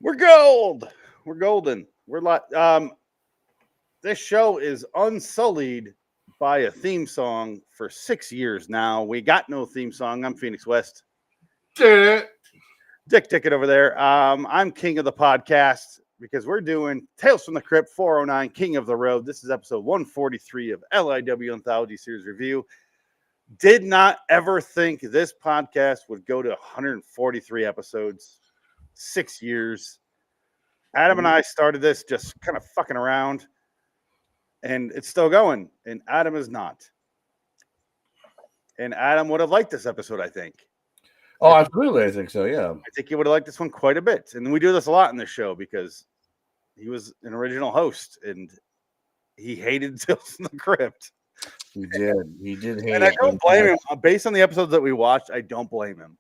We're gold. We're golden. We're like this show is unsullied by a theme song for 6 years now. We got no theme song. I'm Phoenix West. Dick Ticket over there. I'm king of the podcast because we're doing Tales from the Crypt 409, King of the Road. This is episode 143 of LIW Anthology Series Review. Did not ever think this podcast would go to 143 episodes, 6 years. Adam and I started this just kind of fucking around, and it's still going, and Adam is not. And Adam would have liked this episode, I think. Oh, absolutely. I think so, yeah. I think he would have liked this one quite a bit. And we do this a lot in this show because he was an original host, and he hated Tales from the Crypt. He did. He did hate it. And I don't blame him. Based on the episodes that we watched, I don't blame him.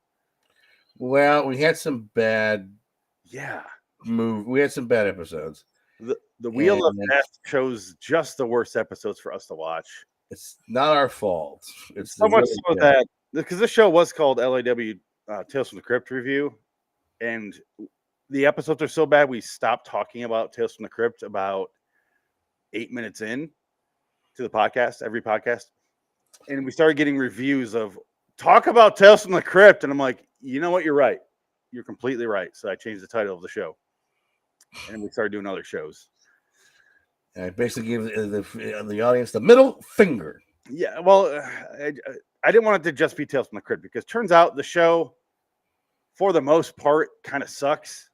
Well, we had some bad we had some bad episodes. The Wheel of Death chose just the worst episodes for us to watch. It's not our fault. It's so much so that because this show was called LAW Tales from the Crypt Review, and the episodes are so bad we stopped talking about Tales from the Crypt about 8 minutes in to the podcast, every podcast, and we started getting reviews of talk about Tales from the Crypt, and I'm like, you know what, you're right, you're completely right. So I changed the title of the show, and we started doing other shows. I basically gave the audience the middle finger. Yeah, well, I didn't want it to just be Tales from the Crypt because turns out the show, for the most part, kind of sucks.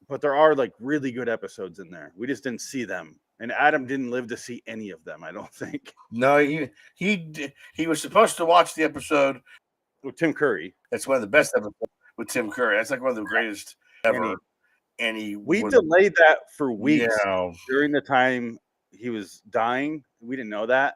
But there are like really good episodes in there. We just didn't see them, and Adam didn't live to see any of them. I don't think. No, he was supposed to watch the episode with Tim Curry. That's one of the best episodes with Tim Curry. That's like one of the greatest ever. We delayed that for weeks during the time he was dying. We didn't know that.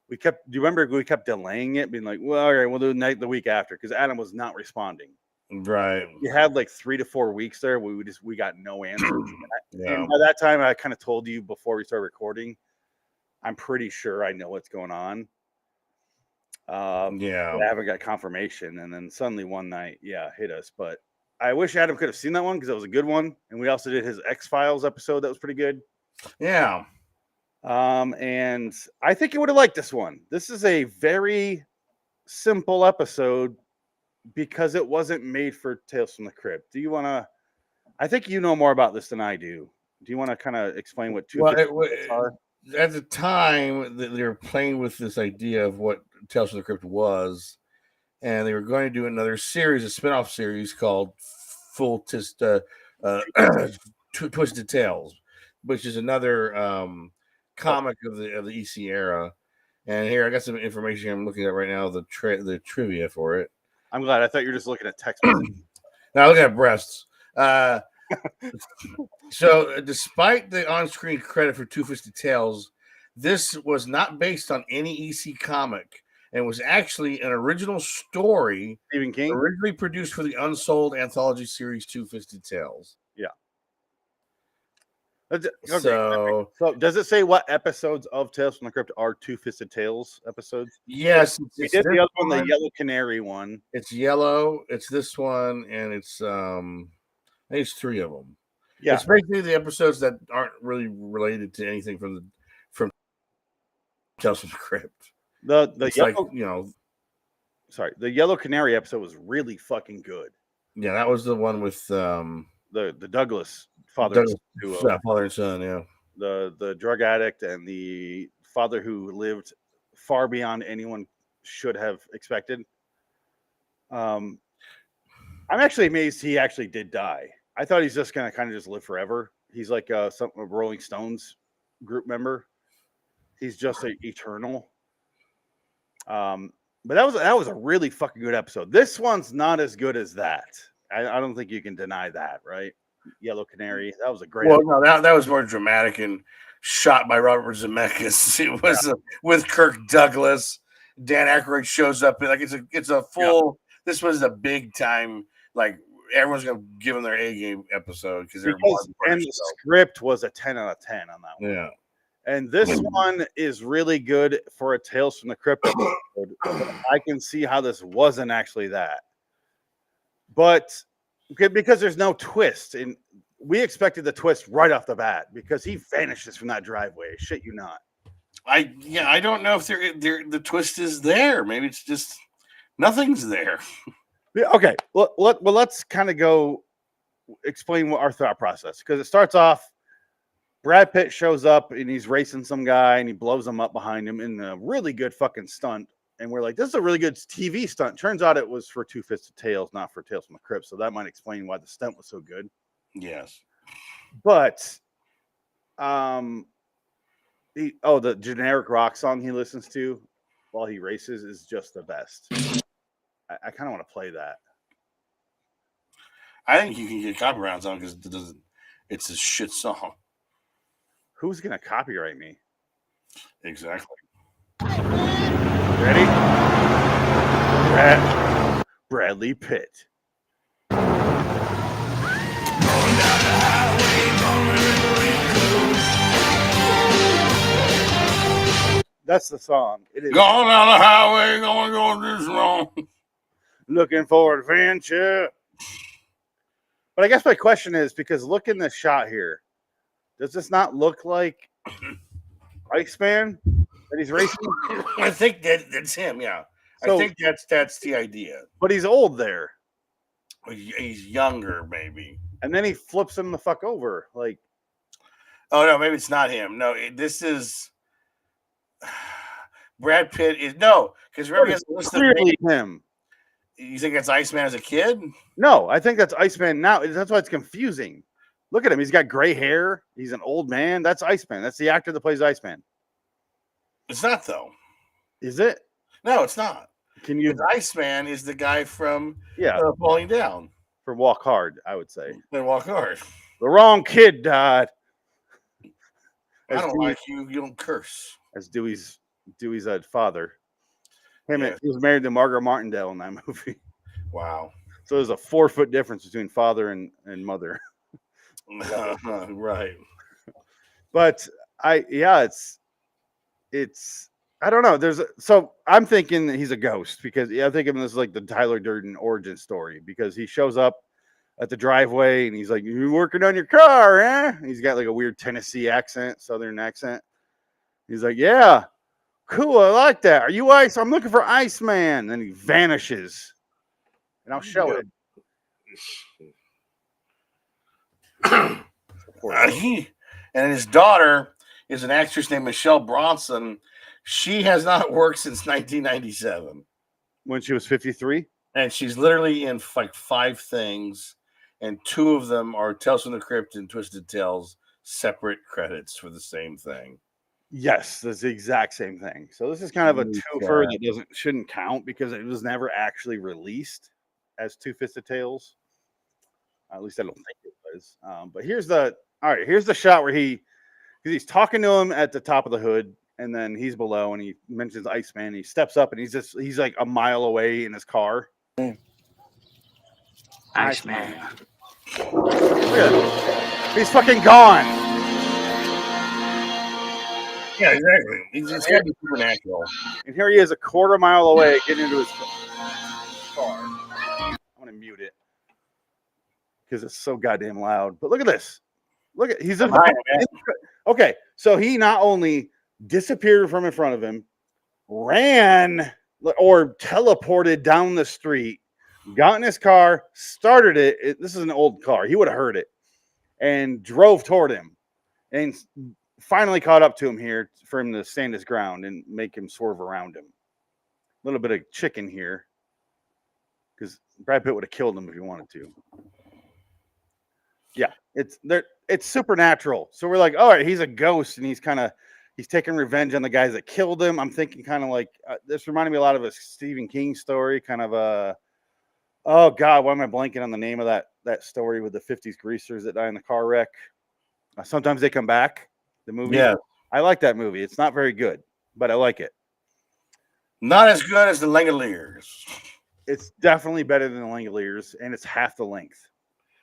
Do you remember we kept delaying it, being like, well, all right, we'll do the week after, because Adam was not responding. Right. We had like 3 to 4 weeks there where we got no answers. And by that time, I kind of told you before we started recording, I'm pretty sure I know what's going on. I haven't got confirmation. And then suddenly one night, hit us. But I wish Adam could have seen that one because it was a good one. And we also did his X-Files episode. That was pretty good. Yeah. And I think you would have liked this one. This is a very simple episode because it wasn't made for Tales from the Crypt. Do you want to? I think you know more about this than I do. Do you want to kind of explain what are? At the time, they were playing with this idea of what Tales from the Crypt was, and they were going to do another series, a spinoff series called Twisted Tales, which is another comic of the EC era. And here I got some information I'm looking at right now, the trivia for it. I'm glad. I thought you were just looking at text. Now looking at breasts. So despite the on-screen credit for Twisted Tales, this was not based on any EC comic and was actually an original story, Stephen King, originally produced for the unsold anthology series Twisted Tales. Yeah. Okay. So does it say what episodes of Tales from the Crypt are Two-Fisted Tales episodes? Yes. We did the other one, the Yellow Canary one. It's yellow. It's this one, and it's I think it's 3 of them. Yeah. It's basically the episodes that aren't really related to anything from Tales from the Crypt. The yellow, the Yellow Canary episode was really fucking good. Yeah, that was the one with the Douglas father and son, yeah. The drug addict and the father who lived far beyond anyone should have expected. I'm actually amazed he actually did die. I thought he's just gonna kind of just live forever. He's like a Rolling Stones group member. He's just eternal. But that was a really fucking good episode. This one's not as good as that. I don't think you can deny that, right? Yellow Canary. That was a great. Well, no, that was more dramatic and shot by Robert Zemeckis. It was with Kirk Douglas. Dan Aykroyd shows up. Like it's a full. Yeah. This was a big time. Like everyone's gonna give them their A game episode because the script was a 10 out of 10 on that one. Yeah. And this one is really good for a Tales from the Crypt episode. I can see how this wasn't actually that. But because there's no twist. And we expected the twist right off the bat because he vanishes from that driveway. Shit, you not. I don't know if the twist is there. Maybe it's just nothing's there. Yeah, okay, well, let's kind of go explain what our thought process, because it starts off. Brad Pitt shows up and he's racing some guy and he blows him up behind him in a really good fucking stunt. And we're like, this is a really good TV stunt. Turns out it was for Two Fisted Tales, not for Tales from the Crypt. So that might explain why the stunt was so good. Yes. But the generic rock song he listens to while he races is just the best. I kind of want to play that. I think you can get copyright on because it's a shit song. Who's gonna copyright me? Exactly. Ready? Bradley Pitt. That's the song. It is. Going down the highway, going this wrong. Looking for adventure. But I guess my question is, because look in this shot here, does this not look like Iceman that he's racing? I think that's him. Yeah, So, I think that's the idea. But he's old there, He's younger, maybe. and then he flips him the fuck over. Like, oh no, maybe it's not him. No, this is Brad Pitt. Because remember, he has a list of clearly him. You think that's Iceman as a kid? No, I think that's Iceman now. That's why it's confusing. Look at him. He's got gray hair. He's an old man. That's Iceman. That's the actor that plays Iceman. It's not, though. Is it? No, it's not. Can you? Iceman is the guy from Falling Down. For Walk Hard, I would say. Then Walk Hard. The wrong kid died. I don't like you. You don't curse. As Dewey's father. He was married to Margaret Martindale in that movie. Wow. So there's a 4-foot difference between father and mother. Right. But it's I don't know. So I'm thinking that he's a ghost, because I think of him as like the Tyler Durden origin story, because he shows up at the driveway and he's like, "You working on your car, eh?" And he's got like a weird Tennessee accent, Southern accent. He's like, "Yeah, cool, I like that. Are you Ice? I'm looking for Iceman." And he vanishes. And I'll show it. And his daughter is an actress named Michelle Bronson. She has not worked since 1997. When she was 53? And she's literally in like 5 things. And 2 of them are Tales from the Crypt and Twisted Tales, separate credits for the same thing. Yes, that's the exact same thing. So this is kind of a twofer that shouldn't count, because it was never actually released as Two Fisted Tales. At least I don't think it was. But here's the shot where he's talking to him at the top of the hood, and then he's below, and he mentions Iceman. And he steps up, and he's like a mile away in his car. Iceman. Look at him. He's fucking gone. Yeah, exactly. It's got to be supernatural. And here he is, a quarter mile away, getting into his car. I'm gonna mute it because it's so goddamn loud. But look at this. He's in okay. So he not only disappeared from in front of him, ran or teleported down the street, got in his car, started it. This is an old car. He would have heard it, and drove toward him, and finally caught up to him here for him to stand his ground and make him swerve around him. A little bit of chicken here, because Brad Pitt would have killed him if he wanted to. Yeah, it's supernatural. So we're like, all right, he's a ghost, and he's taking revenge on the guys that killed him. I'm thinking kind of like this reminded me a lot of a Stephen King story, kind of a oh god, why am I blanking on the name of that story with the 50s greasers that die in the car wreck? Sometimes They Come Back. The movie. Yeah, I like that movie. It's not very good, but I like it. Not as good as The Langoliers. It's definitely better than The Langoliers, and it's half the length.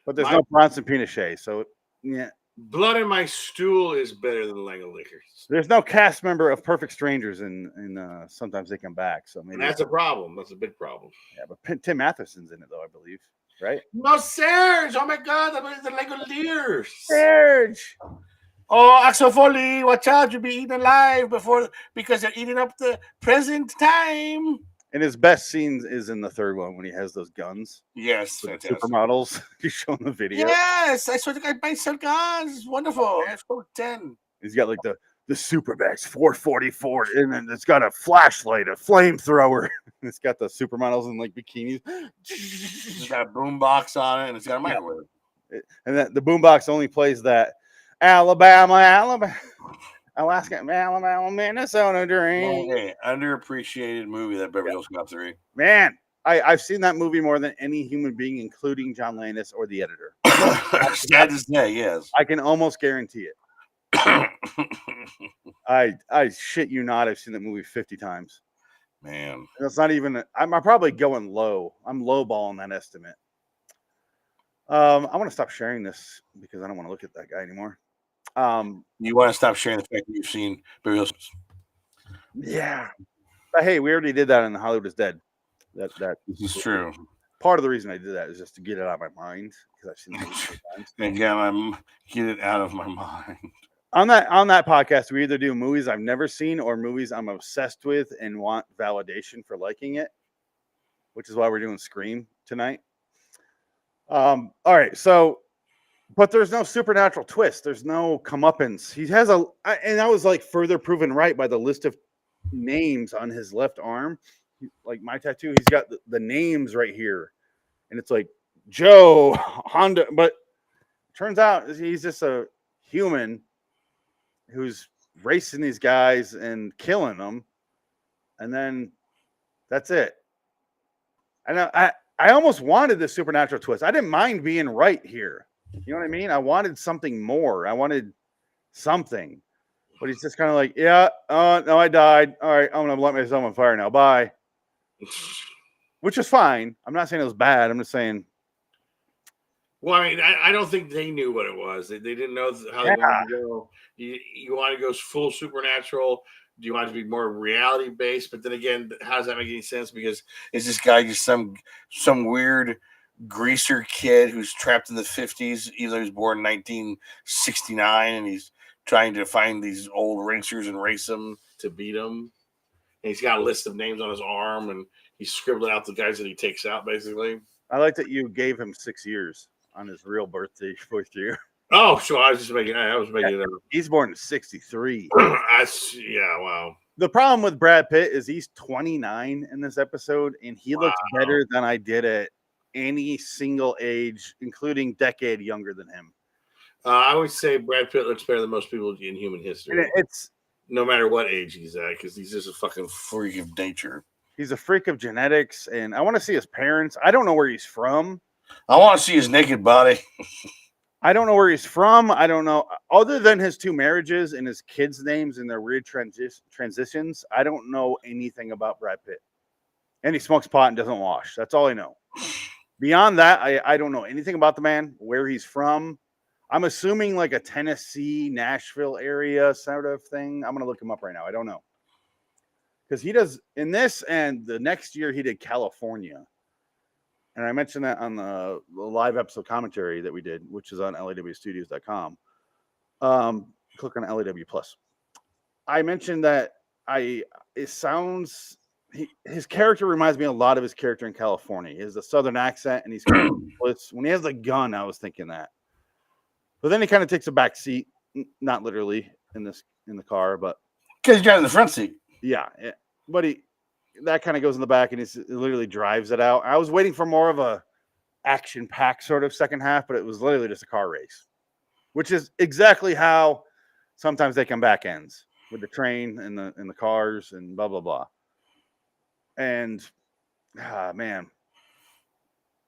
But there's no Bronson Pinochet, so yeah. Blood in My Stool is better than Langoliers. There's no cast member of Perfect Strangers in Sometimes They Come Back, so maybe and that's a problem. That's a big problem. Yeah, but Tim Matheson's in it though, I believe. right? No, Serge! Oh my God, that was the Legoliers. Serge. Oh, Axel Foley, watch out! You'll be eaten alive because they're eating up the present time. And his best scene is in the third one when he has those guns Yes, with the fantastic. supermodels. He's showing the video. Yes, I saw the guy buy some guns. It's wonderful. I scored 10. He's got like the Supermax 444, and then it's got a flashlight, a flamethrower. It's got the supermodels in like bikinis. It's got a boombox on it, and it's got a microwave. And then the boombox only plays that Alabama, Alaska, Alabama, Minnesota dream. Hey, underappreciated movie, that Beverly Hills Cop 3. Man, I've seen that movie more than any human being, including John Landis or the editor. Sad to say, yes. I can almost guarantee it. I shit you not, I've seen that movie 50 times. Man. And it's not even, I'm probably going low. I'm lowballing that estimate. I want to stop sharing this because I don't want to look at that guy anymore. You want to stop sharing the fact that you've seen Beverly Hills? Yeah. But hey, we already did that in Hollywood is Dead. That This is true. Part of the reason I did that is just to get it out of my mind because I've seen it so many times. Again, get it out of my mind. On that podcast, we either do movies I've never seen or movies I'm obsessed with and want validation for liking it, which is why we're doing Scream tonight. All right, so, but there's no supernatural twist. There's no comeuppance. He has and that was like further proven right by the list of names on his left arm. Like my tattoo, he's got the names right here, and it's like Joe Honda. But turns out he's just a human who's racing these guys and killing them, and then that's it. And I almost wanted the supernatural twist. I didn't mind being right here. You know what I mean? I wanted something more. I wanted something. But he's just kind of like, yeah, no, I died. All right, I'm going to light myself on fire now. Bye. Which is fine. I'm not saying it was bad. I'm just saying. Well, I mean, I don't think they knew what it was. They didn't know how they wanted to go. You want to go full supernatural? Do you want it to be more reality based? But then again, how does that make any sense? Because is this guy just some weird greaser kid who's trapped in the 50s? Either he was born in 1969 and he's trying to find these old racers and race them to beat them. And he's got a list of names on his arm, and he's scribbling out the guys that he takes out, basically. I like that you gave him 6 years on his real birthday, 4th year. Oh, sure. I was making it up. He's born in 63. Yeah, wow. The problem with Brad Pitt is he's 29 in this episode, and he looks better than I did at any single age, including decade younger than him. I would say Brad Pitt looks better than most people in human history. It's no matter what age he's at, because he's just a fucking freak of nature. He's a freak of genetics, and I want to see his parents. I don't know where he's from. I want to see his naked body. I don't know where he's from. I don't know. Other than his 2 marriages and his kids' names and their weird transitions, I don't know anything about Brad Pitt. And he smokes pot and doesn't wash. That's all I know. Beyond that, I don't know anything about the man, where he's from. I'm assuming like a Tennessee, Nashville area sort of thing. I'm going to look him up right now. I don't know. Because he does in this, and the next year he did California. And I mentioned that on the live episode commentary that we did, which is on lawstudios.com. Click on LAW Plus. I mentioned that his character reminds me a lot of his character in California. He has a southern accent, and when he has the gun, I was thinking that. But then he kind of takes a back seat, not literally in the car, but because he's driving the front seat. Yeah, but that kind of goes in the back, and he literally drives it out. I was waiting for more of a action-packed sort of second half, but it was literally just a car race, which is exactly how sometimes they come back ends with the train and the cars and blah blah blah. And man,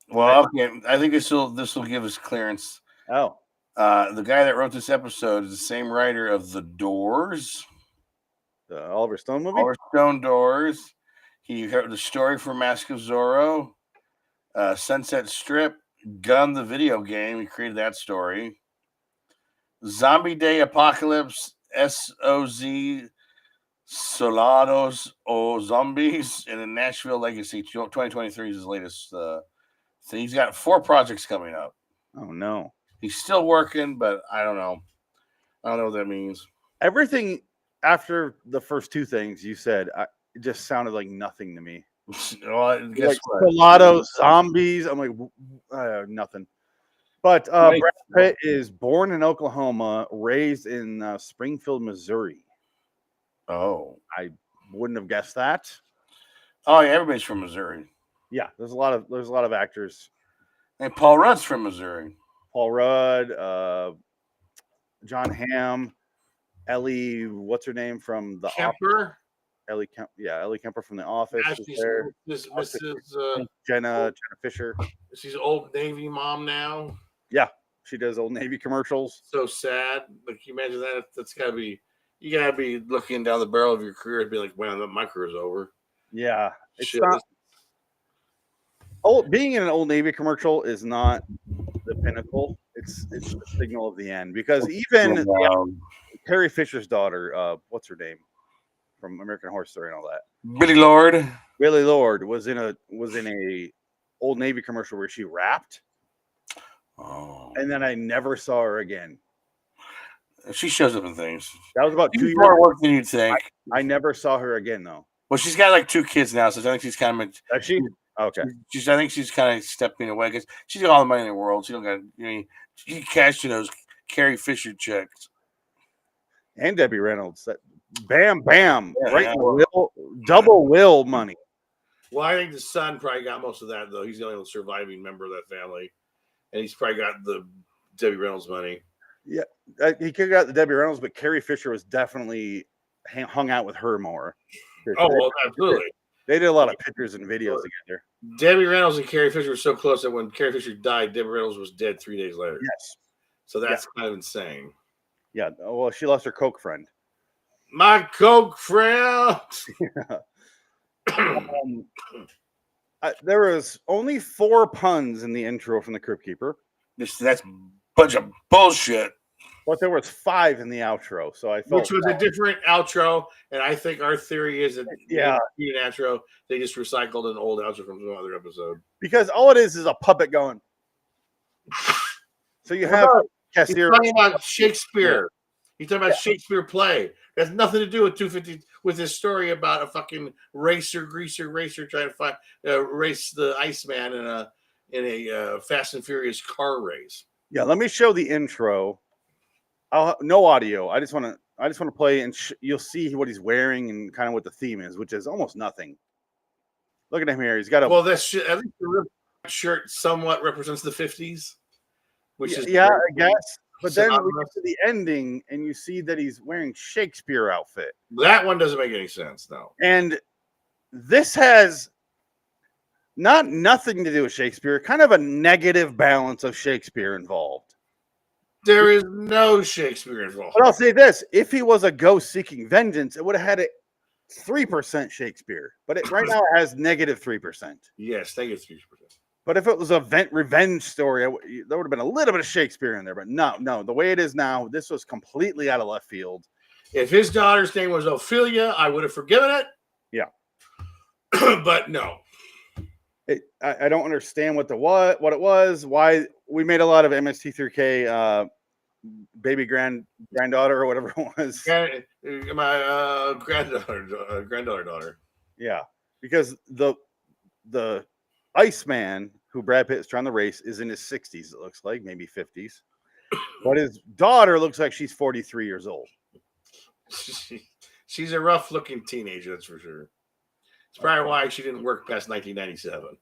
well, okay, I think this will give us clearance. Oh, the guy that wrote this episode is the same writer of The Doors. The Oliver Stone movie? Oliver Stone Doors. He heard the story for Mask of Zorro, Sunset Strip, Gun the video game. He created that story. Zombie Day Apocalypse, SOZ, Soldados o Zombies, and the Nashville Legacy. 2023 is his latest So he's got 4 projects coming up. Oh no. He's still working, but I don't know. I don't know what that means. Everything after the first 2 things you said, it just sounded like nothing to me. Well, guess Like what? Solado zombies. I'm like nothing. But Right. Brad Pitt is born in Oklahoma, raised in Springfield, Missouri. Oh. I wouldn't have guessed that. Oh, yeah, everybody's from Missouri. Yeah, there's a lot of actors. And Paul Rudd's from Missouri. Paul Rudd, John Hamm, Ellie, what's her name from The Office? Kemper. Ellie Kemper from The Office. Yeah, is she's there. Mrs. Jenna Fisher. She's Old Navy mom now. Yeah, she does Old Navy commercials. So sad. Like, you imagine that? That's gotta be. You gotta be looking down the barrel of your career and be like, "Well, my career's over." Yeah, it's Shit, not. Being in an Old Navy commercial is not the pinnacle. It's the signal of the end, because even Carrie Fisher's daughter, what's her name from American Horror Story and all that, Billy Lord. Billy Lord was in a Old Navy commercial where she rapped. Oh. And then I never saw her again. She shows up in things. That was about 2 years. More work than you'd think. I never saw her again though. Well, she's got like 2 kids now, so I think she's kind of. Is she? Okay. I think she's kind of stepping away because she's got all the money in the world. She don't got. She cashed those Carrie Fisher checks. And Debbie Reynolds. Bam, Yeah, right? yeah. Double will money. Well, I think the son probably got most of that though. He's the only surviving member of that family, and he's probably got the Debbie Reynolds money. Yeah, he could have got the Debbie Reynolds, but Carrie Fisher was definitely hung out with her more. Oh, well, absolutely. They did a lot of pictures and videos together. Debbie Reynolds and Carrie Fisher were so close that when Carrie Fisher died, Debbie Reynolds was dead 3 days later. Yes. So that's kind of insane. Yeah. Well, she lost her Coke friend. My Coke friend. There was only 4 puns in the intro from the Crypt Keeper. That's a bunch of bullshit. But there was 5 in the outro, so I felt Which was a different outro, and I think our theory is that an outro, they just recycled an old outro from some other episode. Because all it is a puppet going. So you have Cassier. He's talking about Shakespeare. He's talking about Shakespeare play. It has nothing to do with 250 with this story about a fucking racer trying to find race the Iceman in a Fast and Furious car race. Yeah, let me show the intro. No audio. I just want to play, and you'll see what he's wearing and kind of what the theme is, which is almost nothing. Look at him here. He's got a at least the shirt somewhat represents the 50s, which is I guess. But then we get to the ending, and you see that he's wearing Shakespeare outfit. That one doesn't make any sense, no. And this has nothing to do with Shakespeare. Kind of a negative balance of Shakespeare involved. There is no Shakespeare involved. But I'll say this: if he was a ghost seeking vengeance, it would have had it 3% Shakespeare. But right now it has -3%. Yes, -3%. But if it was a revenge story, there would have been a little bit of Shakespeare in there. But no, the way it is now, this was completely out of left field. If his daughter's name was Ophelia, I would have forgiven it. Yeah. But no. I don't understand what it was. Why we made a lot of MST3K baby granddaughter or whatever it was. My granddaughter daughter. Yeah, because the Iceman, who Brad Pitt is trying to race, is in his 60s. It looks like maybe 50s, but his daughter looks like she's 43 years old. She's a rough-looking teenager, that's for sure. It's probably why she didn't work past 1997.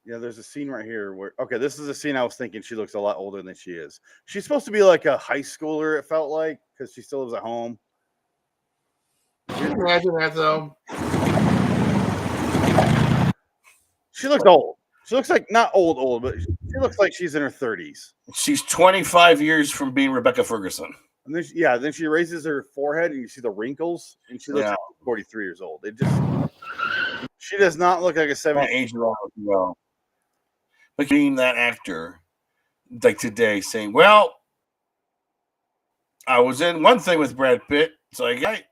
Yeah, there's a scene right here where this is a scene I was thinking she looks a lot older than she is. She's supposed to be like a high schooler, it felt like, because she still lives at home. Can you imagine that though? She looks old. She looks like not old, but she looks like she's in her 30s. She's 25 years from being Rebecca Ferguson. And then she raises her forehead and you see the wrinkles, and she looks like 43 years old. She does not look like a 70-year-old. Well, but being that actor, like today, saying, "Well, I was in one thing with Brad Pitt." It's like,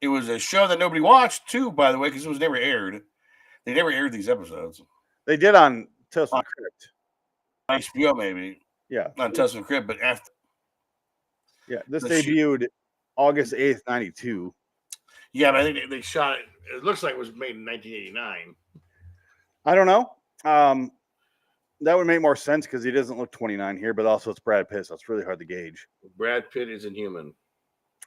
it was a show that nobody watched too, by the way, because it was never aired. They never aired these episodes. They did on Tales from the Crypt. HBO maybe. Yeah. Not Tales from the Crypt, but after. Yeah. This debuted August 8th, 92. Yeah, but I think they shot it. It looks like it was made in 1989. I don't know. That would make more sense because he doesn't look 29 here, but also it's Brad Pitt, so it's really hard to gauge. Brad Pitt is Inhuman.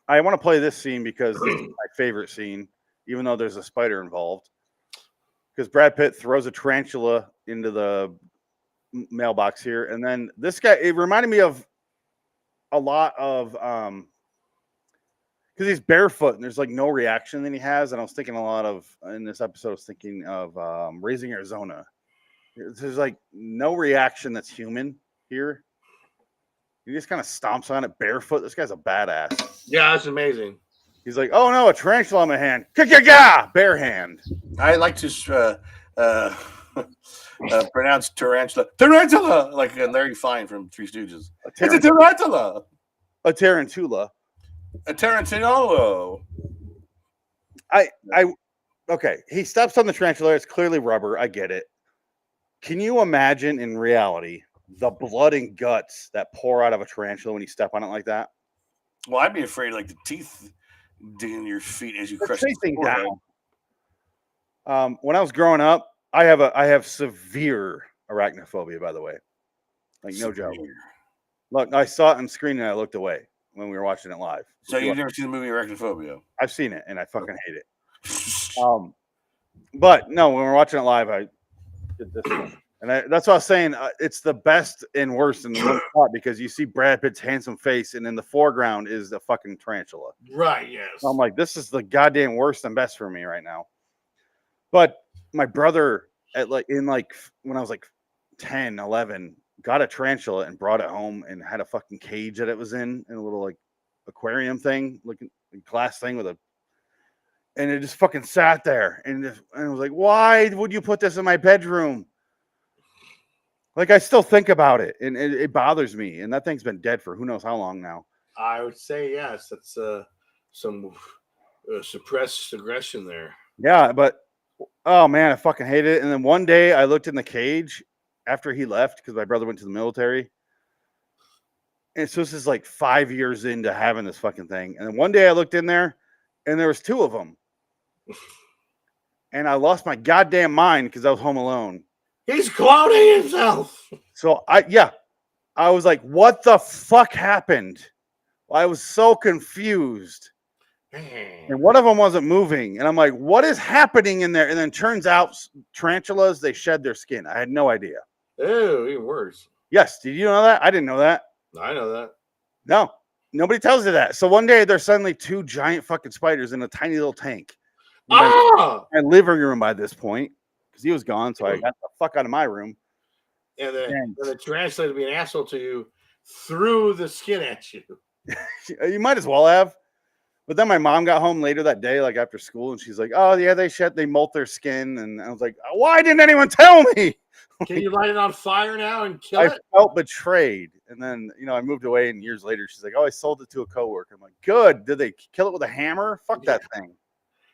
I want to play this scene because this is my favorite scene, even though there's a spider involved. Because Brad Pitt throws a tarantula into the mailbox here, and then this guy, it reminded me of a lot of because he's barefoot and there's like no reaction that he has, and I was thinking a lot of in this episode, I was thinking of Raising Arizona. There's like no reaction that's human here. He just kind of stomps on it barefoot. This guy's a badass. Yeah, that's amazing. He's like, oh no, a tarantula on my hand. Ka-ka-ka! Bare hand. I like to pronounce tarantula. Tarantula! Like Larry Fine from Three Stooges. It's a tarantula! A tarantula. A tarantula. Okay. He steps on the tarantula. It's clearly rubber. I get it. Can you imagine in reality the blood and guts that pour out of a tarantula when you step on it like that? Well, I'd be afraid like the teeth digging your feet as you crush chasing down. When I was growing up, I have severe arachnophobia, by the way. Like no joke. Look, I saw it on screen and I looked away when we were watching it live. So you've never seen the movie Arachnophobia? I've seen it and I fucking hate it. But no, when we're watching it live, I did this one. And that's what I was saying. It's the best and worst in the one spot because you see Brad Pitt's handsome face, and in the foreground is the fucking tarantula. Right, yes. So I'm like, this is the goddamn worst and best for me right now. But my brother, when I was like 10, 11, got a tarantula and brought it home and had a fucking cage that it was in a little like aquarium thing, looking glass thing and it just fucking sat there. And I was like, why would you put this in my bedroom? Like, I still think about it, and it bothers me. And that thing's been dead for who knows how long now. I would say yes. That's some suppressed aggression there. Yeah, but oh man, I fucking hate it. And then one day I looked in the cage after he left because my brother went to the military. And so this is like 5 years into having this fucking thing. And then one day I looked in there, and there was two of them. And I lost my goddamn mind because I was home alone. He's cloning himself. So I was like, what the fuck happened? I was so confused. And one of them wasn't moving. And I'm like, what is happening in there? And then turns out tarantulas, they shed their skin. I had no idea. Oh, even worse. Yes. Did you know that? I didn't know that. I know that. No, nobody tells you that. So one day there's suddenly two giant fucking spiders in a tiny little tank. My living room by this point. Because he was gone, so I got the fuck out of my room. And the tarantula to be an asshole to you threw the skin at you. You might as well have. But then my mom got home later that day, like after school, and she's like, "Oh yeah, they molt their skin." And I was like, "Why didn't anyone tell me?" Can you light it on fire now and kill it? I felt betrayed, and then I moved away. And years later, she's like, "Oh, I sold it to a coworker." I'm like, "Good. Did they kill it with a hammer? Fuck that thing."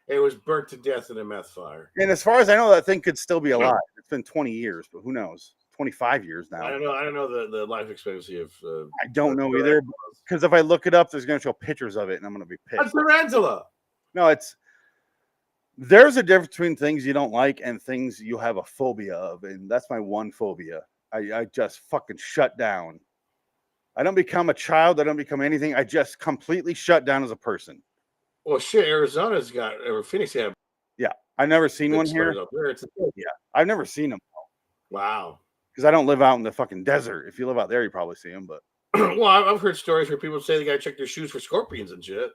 It was burnt to death in a meth fire. And as far as I know, that thing could still be alive. It's been 20 years, but who knows? 25 years now. I don't know the life expectancy of. I don't know either. Because if I look it up, there's going to show pictures of it, and I'm going to be pissed. A tarantula. No, there's a difference between things you don't like and things you have a phobia of, and that's my one phobia. I just fucking shut down. I don't become a child. I don't become anything. I just completely shut down as a person. Well, shit, Arizona's got, or Phoenix had. Yeah, I've never seen one here. Yeah, I've never seen them. Wow. Because I don't live out in the fucking desert. If you live out there, you probably see them. But well, I've heard stories where people say they got to check their shoes for scorpions and shit.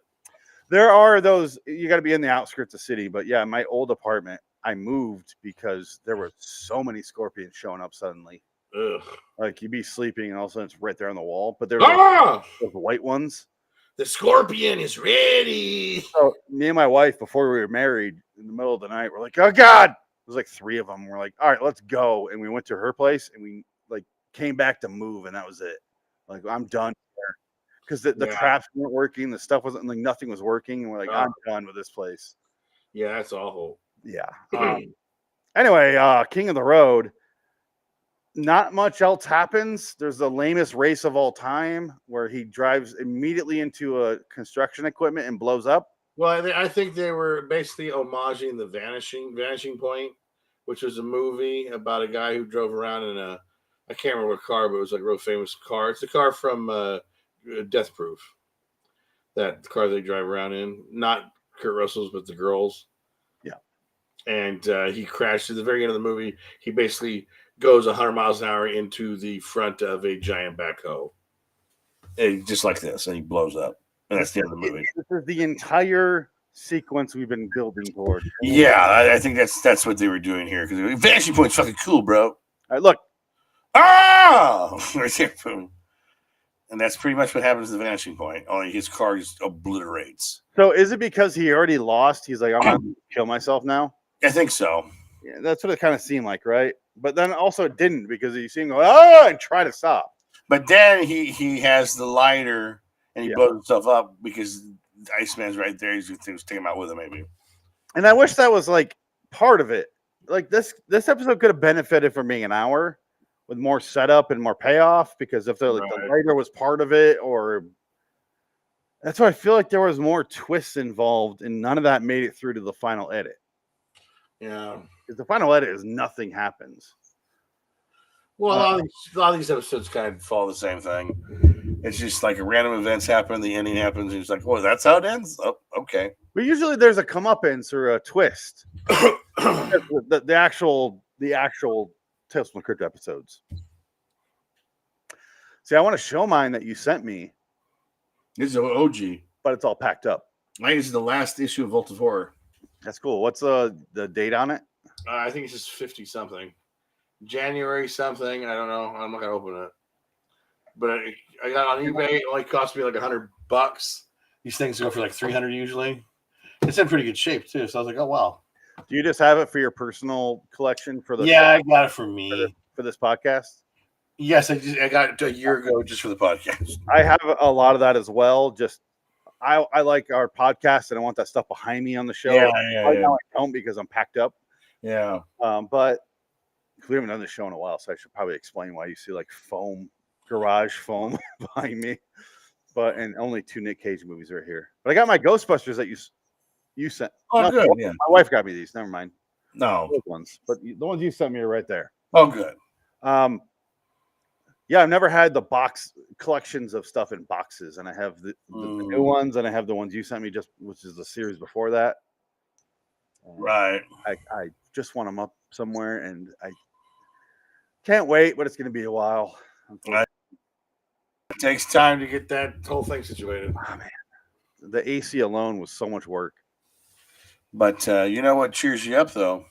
There are those. You got to be in the outskirts of the city. But yeah, my old apartment, I moved because there were so many scorpions showing up suddenly. Ugh. Like you'd be sleeping and all of a sudden it's right there on the wall. But there's those white ones. The scorpion is ready. So me and my wife, before we were married, in the middle of the night, we're like, "Oh God!" There's like three of them. We're like, "All right, let's go." And we went to her place, and we like came back to move, and that was it. Like I'm done here because the traps weren't working, the stuff wasn't like nothing was working, and we're like, "I'm done with this place." Yeah, that's awful. Yeah. Anyway, King of the Road. Not much else happens. There's the lamest race of all time where he drives immediately into a construction equipment and blows up. Well, I think they were basically homaging the Vanishing Point, which was a movie about a guy who drove around in a, I can't remember what car, but it was like a real famous car. It's a car from Death Proof. That car they drive around in, not Kurt Russell's, but the girls. Yeah. And he crashed at the very end of the movie. He basically goes 100 miles an hour into the front of a giant backhoe. And just like this, and he blows up. And that's the end of the movie. This is the entire sequence we've been building toward. Yeah, I think that's what they were doing here. Because Vanishing Point's fucking cool, bro. All right, look. Ah! Right there, boom. And that's pretty much what happens to the Vanishing Point. Only his car just obliterates. So is it because he already lost? He's like, I'm going to kill myself now? I think so. Yeah, that's what it kind of seemed like, right? But then also it didn't because you see him go, oh, and try to stop. But then he has the lighter and he Yeah. blows himself up because the Iceman's right there. He's going to take him out with him, maybe. And I wish that was like part of it. Like this episode could have benefited from being an hour with more setup and more payoff, because if the lighter was part of it, or that's why I feel like there was more twists involved and none of that made it through to the final edit. Yeah. Because the final edit is nothing happens. Well, a lot of these episodes kind of Follow the same thing. It's just like random events happen, the ending happens, and it's like, oh, that's how it ends? Oh, okay. But usually there's a comeuppance or a twist. the actual Tales from the Crypt episodes. See, I want to show mine that you sent me, This is OG. but it's all packed up. Mine is the last issue of Vault of Horror. That's cool. What's the date on it? I think it's just 50 something. January something. I don't know. I'm not going to open it. But I got on eBay. It only cost me like $100. These things go for like 300 usually. It's in pretty good shape too. So I was like, oh, wow. Do you just have it for your personal collection for the Yeah, I got it for me. for this podcast? Yes, I got it a year ago just for the podcast. I have a lot of that as well. Just I like our podcast and I want that stuff behind me on the show. Right now I don't because I'm packed up. Yeah. But we haven't done this show in a while, so I should probably explain why you see like garage foam behind me. But and only 2 Nick Cage movies right here. But I got my Ghostbusters that you sent. Oh, no, good. Yeah. My wife got me these. Never mind. No. Those ones, but the ones you sent me are right there. Oh, good. Yeah, I've never had the box collections of stuff in boxes, and I have the new ones, and I have the ones you sent me, which is the series before that. Right. I just want them up somewhere, and I can't wait, but it's going to be a while. Right. It takes time to get that whole thing situated. Oh, man. The AC alone was so much work. But you know what cheers you up, though?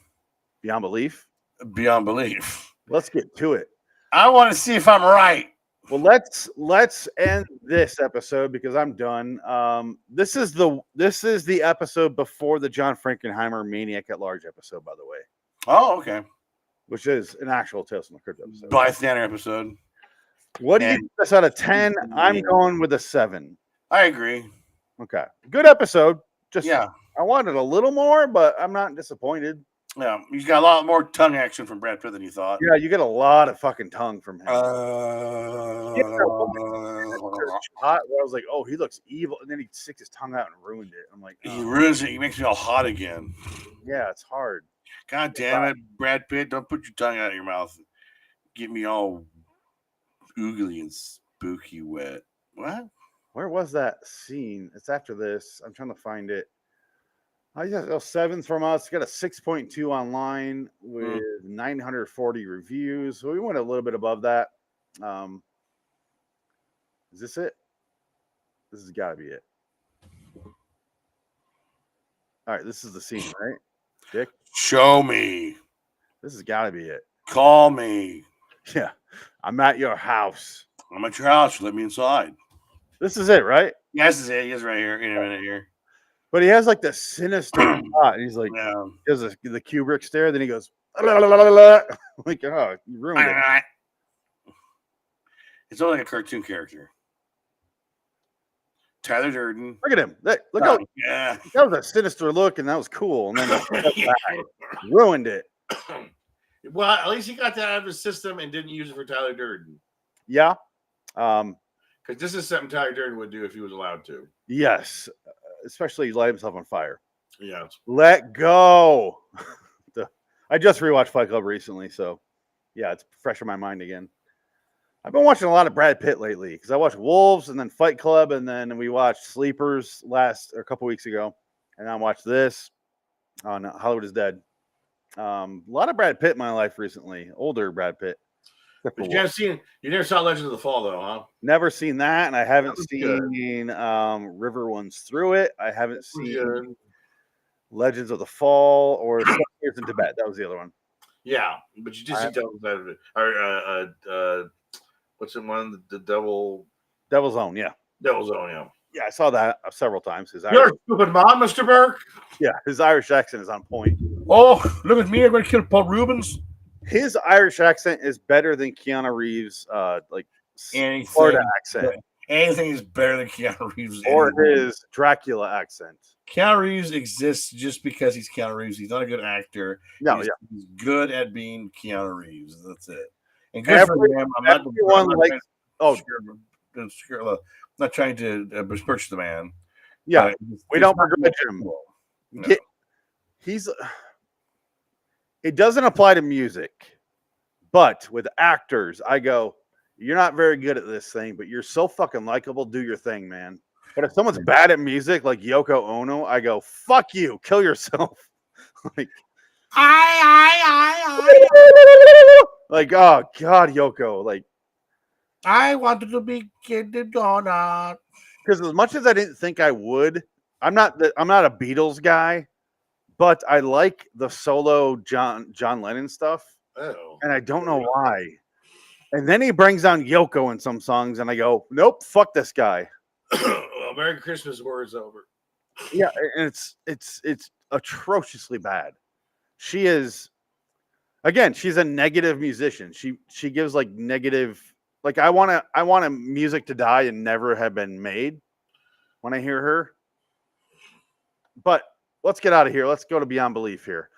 Beyond belief. Beyond belief. Let's get to it. I want to see if I'm right. Well, let's end this episode because I'm done. This is the episode before the John Frankenheimer Maniac at Large episode, by the way. Oh, okay. Which is an actual Tales from the Crypt episode. Bystander episode. What do you give this out of 10? I'm going with a 7. I agree. Okay. Good episode. Just yeah. I wanted a little more, but I'm not disappointed. Yeah, he's got a lot more tongue action from Brad Pitt than you thought. Yeah, you get a lot of fucking tongue from him. I was like, oh, he looks evil, and then he sticks his tongue out and ruined it. I'm like, he ruins it. He makes me all hot again. Yeah, it's hard. God damn it, Brad Pitt! Don't put your tongue out of your mouth. Get me all oogly and spooky wet. What? Where was that scene? It's after this. I'm trying to find it. I got 7s from us. Got a 6.2 online with 940 reviews. So we went a little bit above that. Is this it? This has got to be it. All right, this is the scene, right? Dick? Show me. This has got to be it. Call me. Yeah. I'm at your house. I'm at your house. Let me inside. This is it, right? Yeah, this is it. He's right here. In a minute here. But he has like the sinister shot. He's like, Yeah. he has the Kubrick stare. Then he goes, la, la, la, la, la. Like, oh, you ruined it. It's only like a cartoon character. Tyler Durden. Look at him. Look how Yeah. that was a sinister look, and that was cool. And then ruined it. Well, at least he got that out of his system and didn't use it for Tyler Durden. Yeah. Because this is something Tyler Durden would do if he was allowed to. Yes. Especially light himself on fire. Yeah. Let go. I just rewatched Fight Club recently, so yeah, it's fresh in my mind again. I've been watching a lot of Brad Pitt lately because I watched Wolves and then Fight Club, and then we watched Sleepers a couple weeks ago, and I watched this on Hollywood is Dead. A lot of Brad Pitt in my life recently, older Brad Pitt. But you never saw Legends of the Fall, though, huh? Never seen that, and I haven't good. seen River Runs Through It. I haven't seen Good. Legends of the Fall or 7 Years in Tibet. That was the other one. Yeah, but you just see Devil's out of it. Or what's the one? The Devil's Own, yeah. Devil's Own, yeah. Yeah, I saw that several times. You're a stupid mom, Mr. Burke. Yeah, his Irish accent is on point. Oh, look at me! I'm going to kill Paul Rubens. His Irish accent is better than Keanu Reeves' Florida accent. Anything is better than Keanu Reeves. Or his Dracula accent. Keanu Reeves exists just because he's Keanu Reeves. He's not a good actor. No, he's good at being Keanu Reeves. That's it. And good for him. I'm not trying to besmirch the man. Yeah, we don't begrudge him. No. It doesn't apply to music, but with actors, I go, you're not very good at this thing, but you're so fucking likable. Do your thing, man. But if someone's bad at music, like Yoko Ono, I go, fuck you, kill yourself. Like, like, oh God, Yoko, like, I wanted to be Kid the Donut. Because as much as I didn't think I would, I'm not a Beatles guy, but I like the solo John Lennon stuff, and I don't know why. And then he brings on Yoko in some songs, and I go, nope, fuck this guy. Well, Merry Christmas, war's over. Yeah, and it's atrociously bad. She is, again, she's a negative musician. She gives like negative, like I want a music to die and never have been made when I hear her. But let's get out of here. Let's go to Beyond Belief here.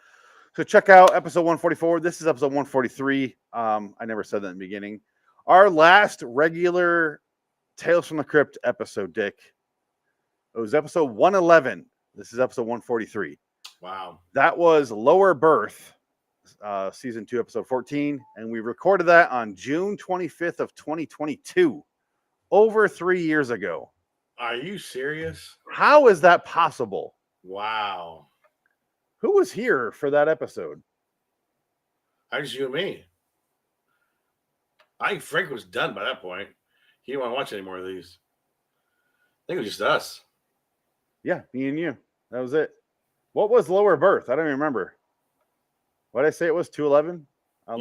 So check out episode 144. This is episode 143. I never said that in the beginning. Our last regular Tales from the Crypt episode, Dick. It was episode 111. This is episode 143. Wow. That was Lower Birth, season 2, episode 14. And we recorded that on June 25th of 2022. Over 3 years ago. Are you serious? How is that possible? Wow. Who was here for that episode? I just you and me. I think Frank was done by that point. He didn't want to watch any more of these. I think it was just us. Yeah, me and you. That was it. What was Lower Birth? I don't even remember. What did I say it was? 211?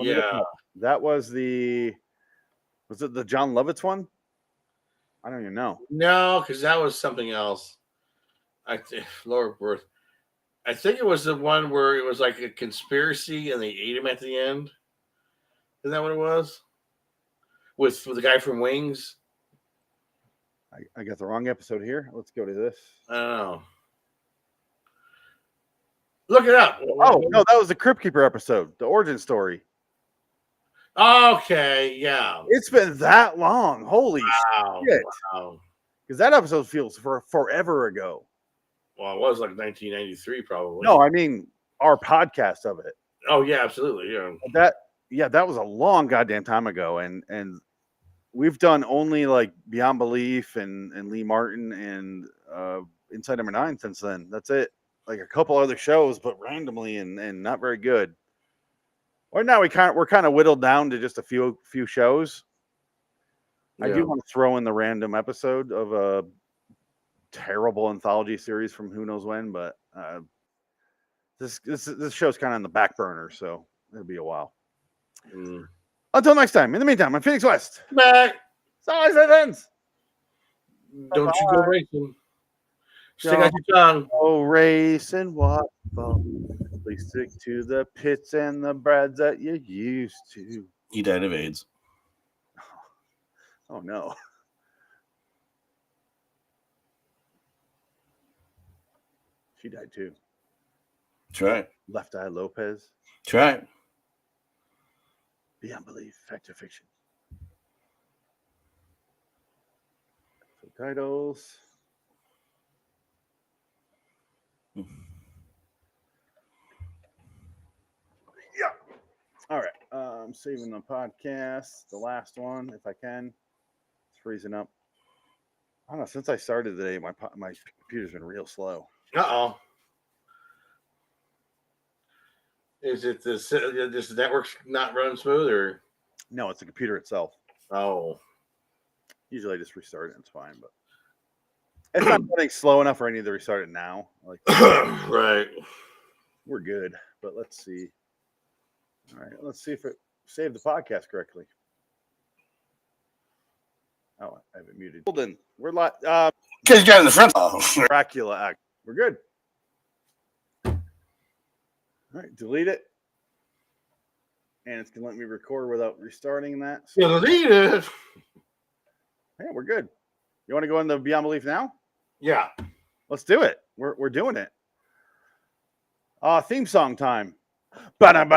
Yeah. That was it the John Lovitz one? I don't even know. No, because that was something else. I think Lower Birth. I think it was the one where it was like a conspiracy and they ate him at the end. Isn't that what it was? With the guy from Wings? I got the wrong episode here. Let's go to this. I don't know. Look it up. Oh, no, that was the Crypt Keeper episode, the origin story. Okay, yeah. It's been that long. Holy shit. Wow. Because that episode feels forever ago. Well, it was like 1993 probably. No, I mean our podcast of it. Oh, yeah, absolutely. Yeah. That was a long goddamn time ago. And we've done only like Beyond Belief and Lee Martin and Inside Number 9 since then. That's it. Like a couple other shows, but randomly and not very good. Right now we're kind of whittled down to just a few shows. Yeah. I do want to throw in the random episode of a terrible anthology series from who knows when, but this show's kind of on the back burner, so it'll be a while. Until next time. In the meantime, I'm Phoenix West. Back. Sorry, friends. Don't you go racing. Stick out your tongue. Go racing, what? Please stick to the Pitts and the Brads that you used to. He died of AIDS. Oh no. She died too. That's right. Left Eye Lopez. That's right. Beyond Belief, Fact or Fiction. Titles. Yeah. All right. I'm saving the podcast, the last one, if I can. It's freezing up. I don't know. Since I started today, my computer's been real slow. Uh-oh. Is it this network's not running smooth, or? No, it's the computer itself. Oh. Usually I just restart it and it's fine, but it's not running slow enough for I need to restart it now. Like, right. we're good, but let's see. All right, let's see if it saved the podcast correctly. Oh, I have it muted. Golden, we're live. Because you got in the front. Dracula act. We're good. All right, delete it. And it's gonna let me record without restarting that. So, Delete it. yeah, we're good. You want to go into Beyond Belief now? Yeah. Let's do it. We're doing it. Theme song time. Beyond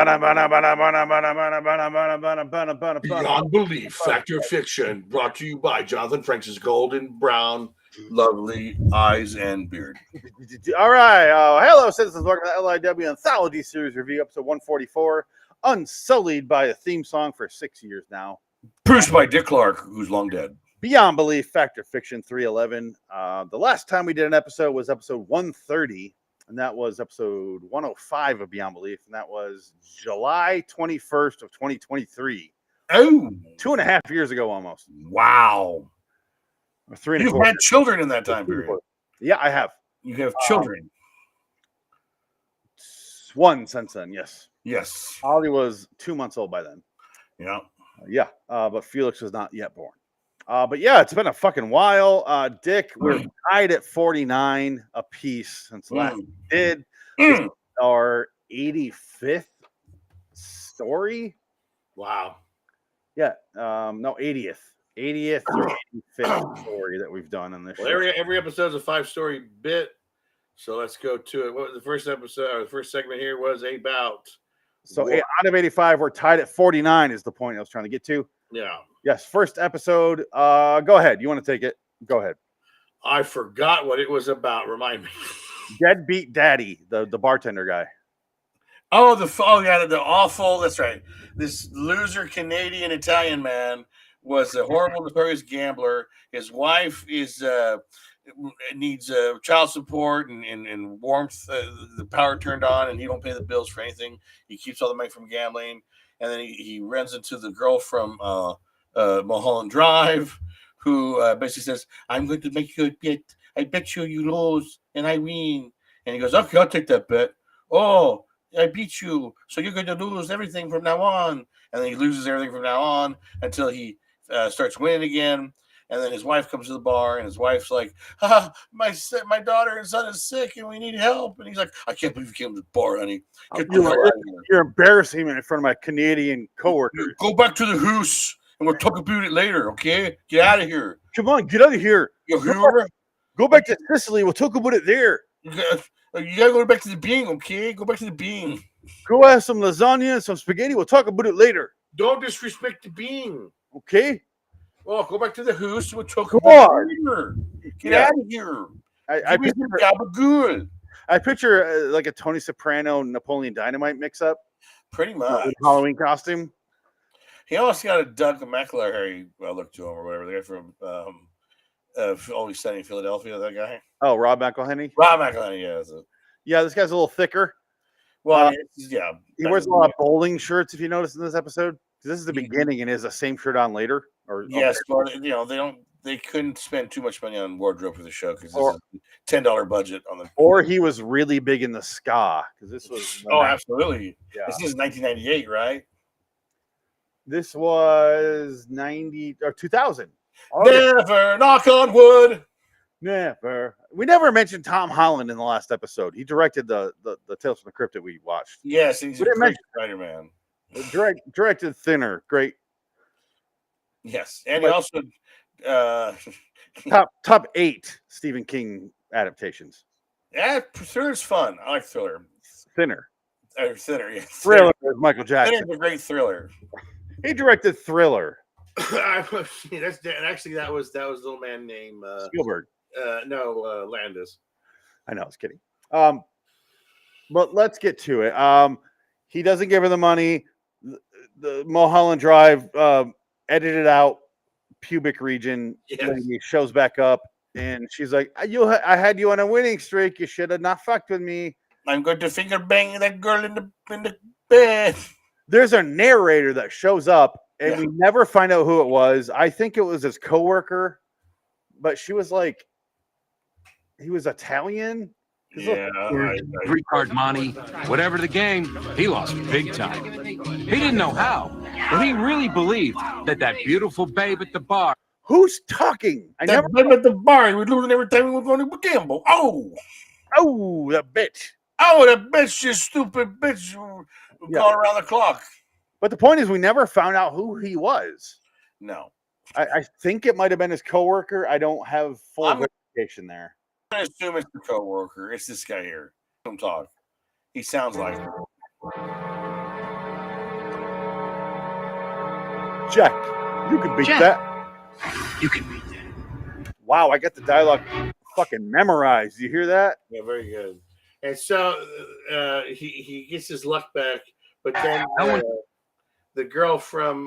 Belief, Fact or Fiction, brought to you by Jonathan Francis Golden Brown. Lovely eyes and beard. All right. Hello, citizens. Welcome to the LIW Anthology Series Review, episode 144. Unsullied by a theme song for 6 years now. Produced by Dick Clark, who's long dead. Beyond Belief, Fact or Fiction 311. The last time we did an episode was episode 130. And that was episode 105 of Beyond Belief. And that was July 21st of 2023. Oh. 2.5 years ago almost. Wow. Or 3 You've had children in that time period. Yeah, I have. You have children. One since then, yes. Yes. Ollie was 2 months old by then. Yeah. Yeah, but Felix was not yet born. But yeah, it's been a fucking while. Dick, we're tied at 49 apiece since last we did. This is our 85th story. Wow. Yeah, no, 80th. 80th or 85th story that we've done in this show. Every episode's a 5-story bit. So let's go to it. What was the first episode, or the first segment here was about? So out of 85, we're tied at 49 is the point I was trying to get to. Yeah. Yes, first episode. Go ahead. You want to take it? Go ahead. I forgot what it was about. Remind me. Deadbeat Daddy, the bartender guy. Oh, the awful. That's right. This loser Canadian Italian man was a horrible, notorious gambler. His wife needs child support and warmth. The power turned on, and he don't pay the bills for anything. He keeps all the money from gambling, and then he runs into the girl from Mulholland Drive, who basically says, "I'm going to make you a bet. I bet you lose, and I win." And he goes, "Okay, I'll take that bet." "Oh, I beat you, so you're going to lose everything from now on." And then he loses everything from now on until he starts winning again. And then his wife comes to the bar, and his wife's like, my daughter and son is sick, and we need help. And he's like, "I can't believe you came to the bar, honey. You're embarrassing me in front of my Canadian coworkers. Go back to the house, and we'll talk about it later, okay? Get out of here. Come on, get out of here. Go back to Sicily. We'll talk about it there. You gotta go back to the being, okay? Go back to the being. Go have some lasagna and some spaghetti. We'll talk about it later. Don't disrespect the being. Okay? Well, go back to the house. We'll talk Come about on. it later. Get out of here. I picture like a Tony Soprano Napoleon Dynamite mix-up. Pretty much. Halloween costume. He almost got a Doug McIntyre look to him or whatever. The guy from Always Sunny in Philadelphia, that guy. Oh, Rob McElhenney? Rob McElhenney, yeah. Yeah, this guy's a little thicker. Well, yeah. He wears a lot of bowling shirts, if you notice in this episode. This is the beginning and is the same shirt on later. Yes, but they couldn't spend too much money on wardrobe for the show because this is a $10 budget on the. Or he was really big in the ska because this was. Absolutely. Yeah. This is 1998, right? This was 90 or 2000. Never knock on wood. Never. We never mentioned Tom Holland in the last episode. He directed the Tales from the Crypt that we watched. Yes, he's a great Spider-Man. Directed Thinner, great. Yes, and he also top 8 Stephen King adaptations. Yeah, Thriller's fun. I like Thriller. Thinner. Or Thinner, yeah. Thriller with Michael Jackson. Thinner's a great thriller. He directed Thriller. that was a little man named Spielberg. Landis. I know, I was kidding. But let's get to it. He doesn't give her the money. The Mulholland Drive edited out pubic region lady shows back up, and she's like, I had you on a winning streak. You should have not fucked with me. I'm going to finger bang that girl in the bed. There's a narrator that shows up, and we never find out who it was. I think it was his coworker, but she was like, he was Italian. Yeah, Greek card money, whatever the game, he lost big time. He didn't know how, but he really believed that beautiful babe at the bar. Who's talking? Babe at the bar. We're losing every time we were going to gamble. Oh, that bitch. Oh, that bitch, you stupid bitch. Call around the clock. But the point is, we never found out who he was. No. I think it might have been his coworker. I don't have full verification there. I'm going to assume it's the coworker. It's this guy here. Let him talk. He sounds like it. Jack, you can beat that. You can beat that. Wow, I got the dialogue fucking memorized. You hear that? Yeah, very good. And so he gets his luck back, but then the girl from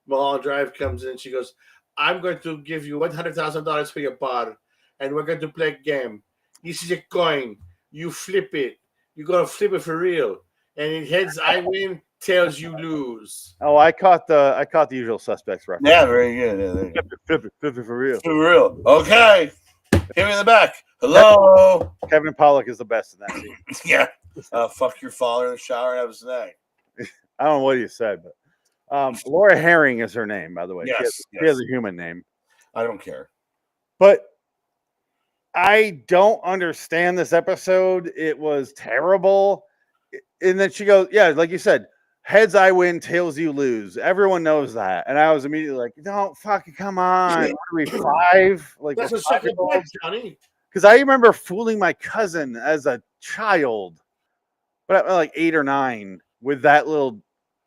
Mulholland Drive comes in. She goes, I'm going to give you $100,000 for your bar, and we're going to play a game. This is a coin. You flip it. You're going to flip it for real. And it heads, I win, tails, you lose. Oh, I caught the Usual Suspects reference. Yeah, very good. Yeah, Flip it for real. For real. Okay. Hit me in the back. Hello. Kevin Pollak is the best in that scene. Yeah. Fuck your father in the shower and have a snack. I don't know what you said, but Laura Herring is her name, by the way. Yes, she has a human name. I don't care. But I don't understand this episode. It was terrible. And then she goes, yeah, like you said, heads I win, tails you lose. Everyone knows that. And I was immediately like, don't fucking come on. What are we, 5? Like, that's a second bet, Johnny. Because I remember fooling my cousin as a child, but like 8 or 9, with that little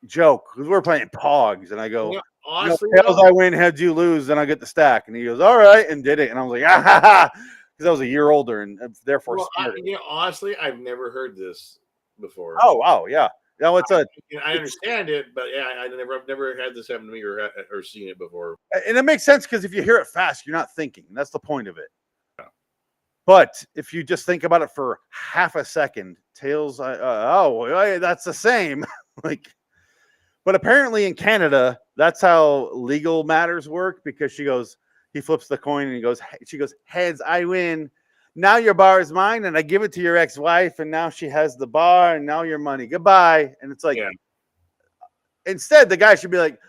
joke. Because we're playing Pogs, and I go, honestly, tails I win, heads you lose, then I get the stack. And he goes, all right, and did it. And I was like, ah ha ha, because I was a year older and therefore smarter. Honestly, I've never heard this before. Oh, wow, yeah. No, it's I understand it, but yeah, I've never had this happen to me or seen it before. And it makes sense because if you hear it fast, you're not thinking. That's the point of it. But if you just think about it for half a second, tails, that's the same. But apparently in Canada, that's how legal matters work, because he flips the coin and she goes, heads, I win. Now your bar is mine, and I give it to your ex-wife, and now she has the bar, and now your money. Goodbye. And it's like, instead, the guy should be like,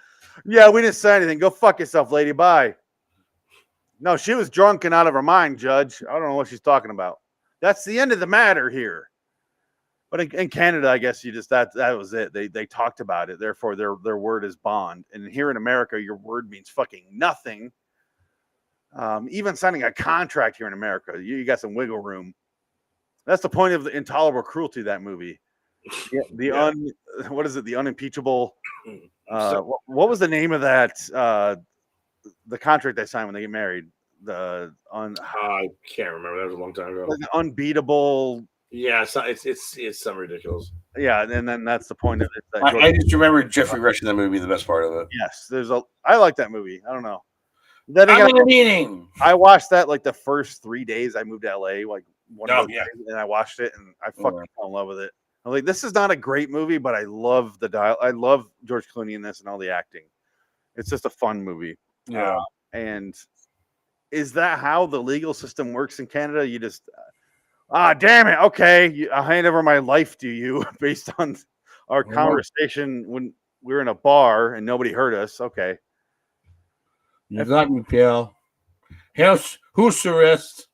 yeah, we didn't say anything. Go fuck yourself, lady. Bye. No, she was drunk and out of her mind, Judge. I don't know what she's talking about. That's the end of the matter here. But in Canada, I guess that was it. They talked about it. Therefore, their word is bond. And here in America, your word means fucking nothing. Even signing a contract here in America, you got some wiggle room. That's the point of the Intolerable Cruelty, that movie. What is it? The Unimpeachable. What was the name of that? The contract they signed when they get married. I can't remember. That was a long time ago. Like unbeatable. Yeah, it's some ridiculous. Yeah, and then that's the point of it. I just remember Jeffrey Rush in that movie, the best part of it. Yes, I like that movie. I don't know. Then I'm in a meeting. I watched that like the first 3 days I moved to LA, like days, and I watched it and I fucking fell in love with it. I'm like, this is not a great movie, but I love the dial. I love George Clooney in this and all the acting. It's just a fun movie. Yeah. And is that how the legal system works in Canada? You just, damn it. Okay. I'll hand over my life to you based on our conversation when we were in a bar and nobody heard us. Okay. You got me, pal. Who's the rest?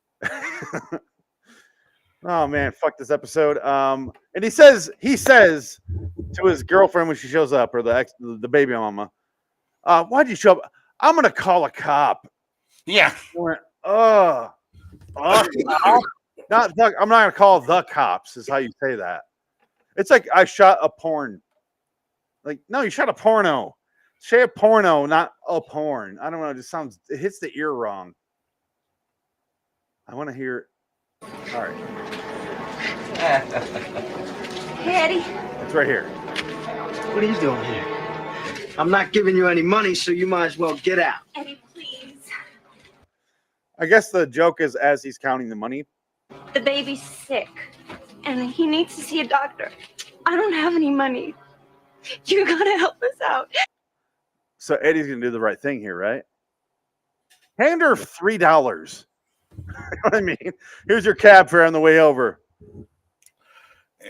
Oh man, fuck this episode. And he says to his girlfriend when she shows up, or the baby mama, why'd you show up? I'm gonna call a cop. Yeah. Went, now Not the, I'm not gonna call the cops. Is how you say that. It's like I shot a porn. Like no, you shot a porno. Say a porno, not a porn. I don't know. It just sounds. It hits the ear wrong. I want to hear. All right. Hey, Eddie. It's right here. What are you doing here? I'm not giving you any money, so you might as well get out. Eddie, please. I guess the joke is as he's counting the money. The baby's sick, and he needs to see a doctor. I don't have any money. You gotta help us out. So Eddie's gonna do the right thing here, right? Hand her $3. You know what I mean? Here's your cab fare on the way over.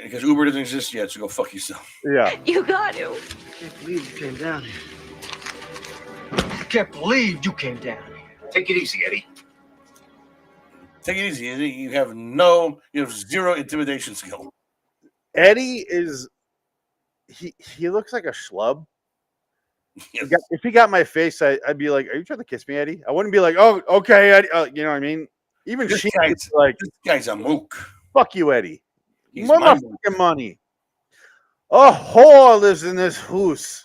Because Uber doesn't exist yet, so go fuck yourself. Yeah. You got to. I can't believe you came down here. I can't believe you came down here. Take it easy, Eddie. Take it easy. Eddie. You have zero intimidation skill. Eddie is he looks like a schlub. Yes. If he got my face, I'd be like, "Are you trying to kiss me, Eddie?" I wouldn't be like, "Oh, okay, Eddie." You know what I mean? Even This she guy's- like, This guy's a mook. "Fuck you, Eddie." He's my mook. Motherfucking money. A whore lives in this house.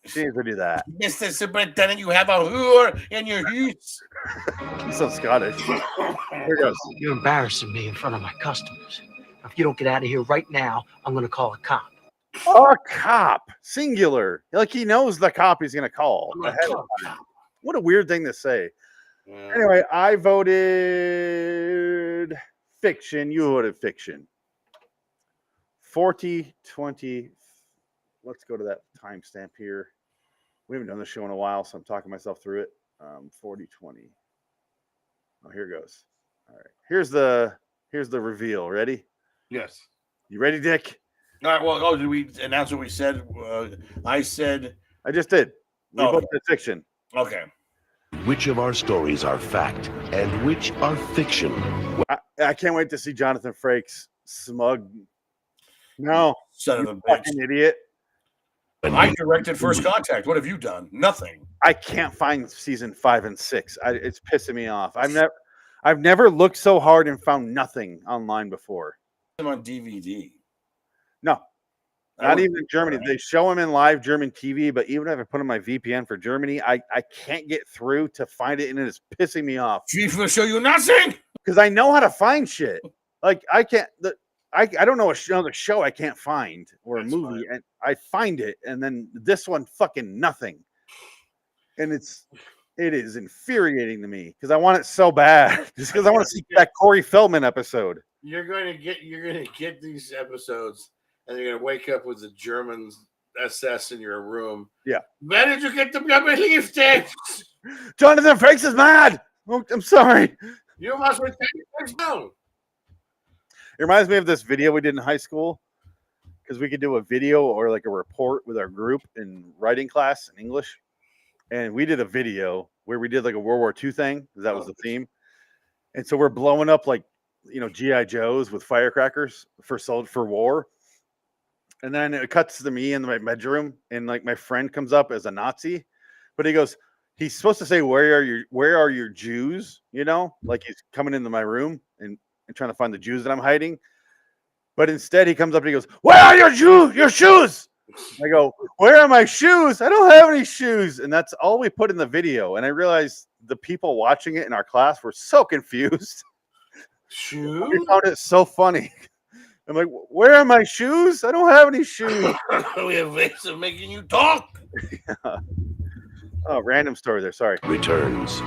She needs to do that. Mr. Superintendent, you have a whore in your house. He's so Scottish. Here it goes. You're embarrassing me in front of my customers. If you don't get out of here right now, I'm going to call a cop. A cop, singular. Like he knows the cop he's gonna call. ahead of time. What a weird thing to say. Anyway, I voted fiction. You voted fiction. 40-20. Let's go to that timestamp here. We haven't done the show in a while, so I'm talking myself through it. 40-20. Oh, here goes. All right. Here's the reveal. Ready? Yes. You ready, Dick? All right. Well, did we announce what we said? I said. I just did. We Oh, voted fiction. Okay. Which of our stories are fact and which are fiction? I can't wait to see Jonathan Frakes smug. No, Son you of a bitch. fucking idiot. I directed First Contact. What have you done? Nothing. I can't find season 5 and 6. It's pissing me off. I've never looked so hard and found nothing online before. I'm on DVD. No, I not would- even in Germany. They show them in live German TV, but even if I put in my VPN for Germany, I can't get through to find it, and it's pissing me off Chief will show you nothing. because I know how to find shit. Like I can't. I don't know another show I can't find or a That's movie, fine. and I find it, and then this one fucking nothing, and it is infuriating to me because I want it so bad, just because I want to see that Corey Feldman episode. You're gonna get these episodes, and you're gonna wake up with the German SS in your room. Yeah. Where did you get the lifted? Jonathan Frakes is mad. Oh, I'm sorry. You must return your down. It reminds me of this video we did in high school because we could do a video or like a report with our group in writing class in English. And we did a video where we did like a World War II thing because that was the theme. And so we're blowing up like, G.I. Joes with firecrackers for war. And then it cuts to me in my bedroom and like my friend comes up as a Nazi, but he's supposed to say, where are your Jews? Like he's coming into my room and trying to find the Jews that I'm hiding. But instead he comes up and he goes, "Where are your shoes?" I go, "Where are my shoes? I don't have any shoes." And that's all we put in the video. And I realized the people watching it in our class were so confused. Shoes? We found it so funny. I'm like, "Where are my shoes? I don't have any shoes." We have ways of making you talk. Oh, random story there. Sorry. Returns.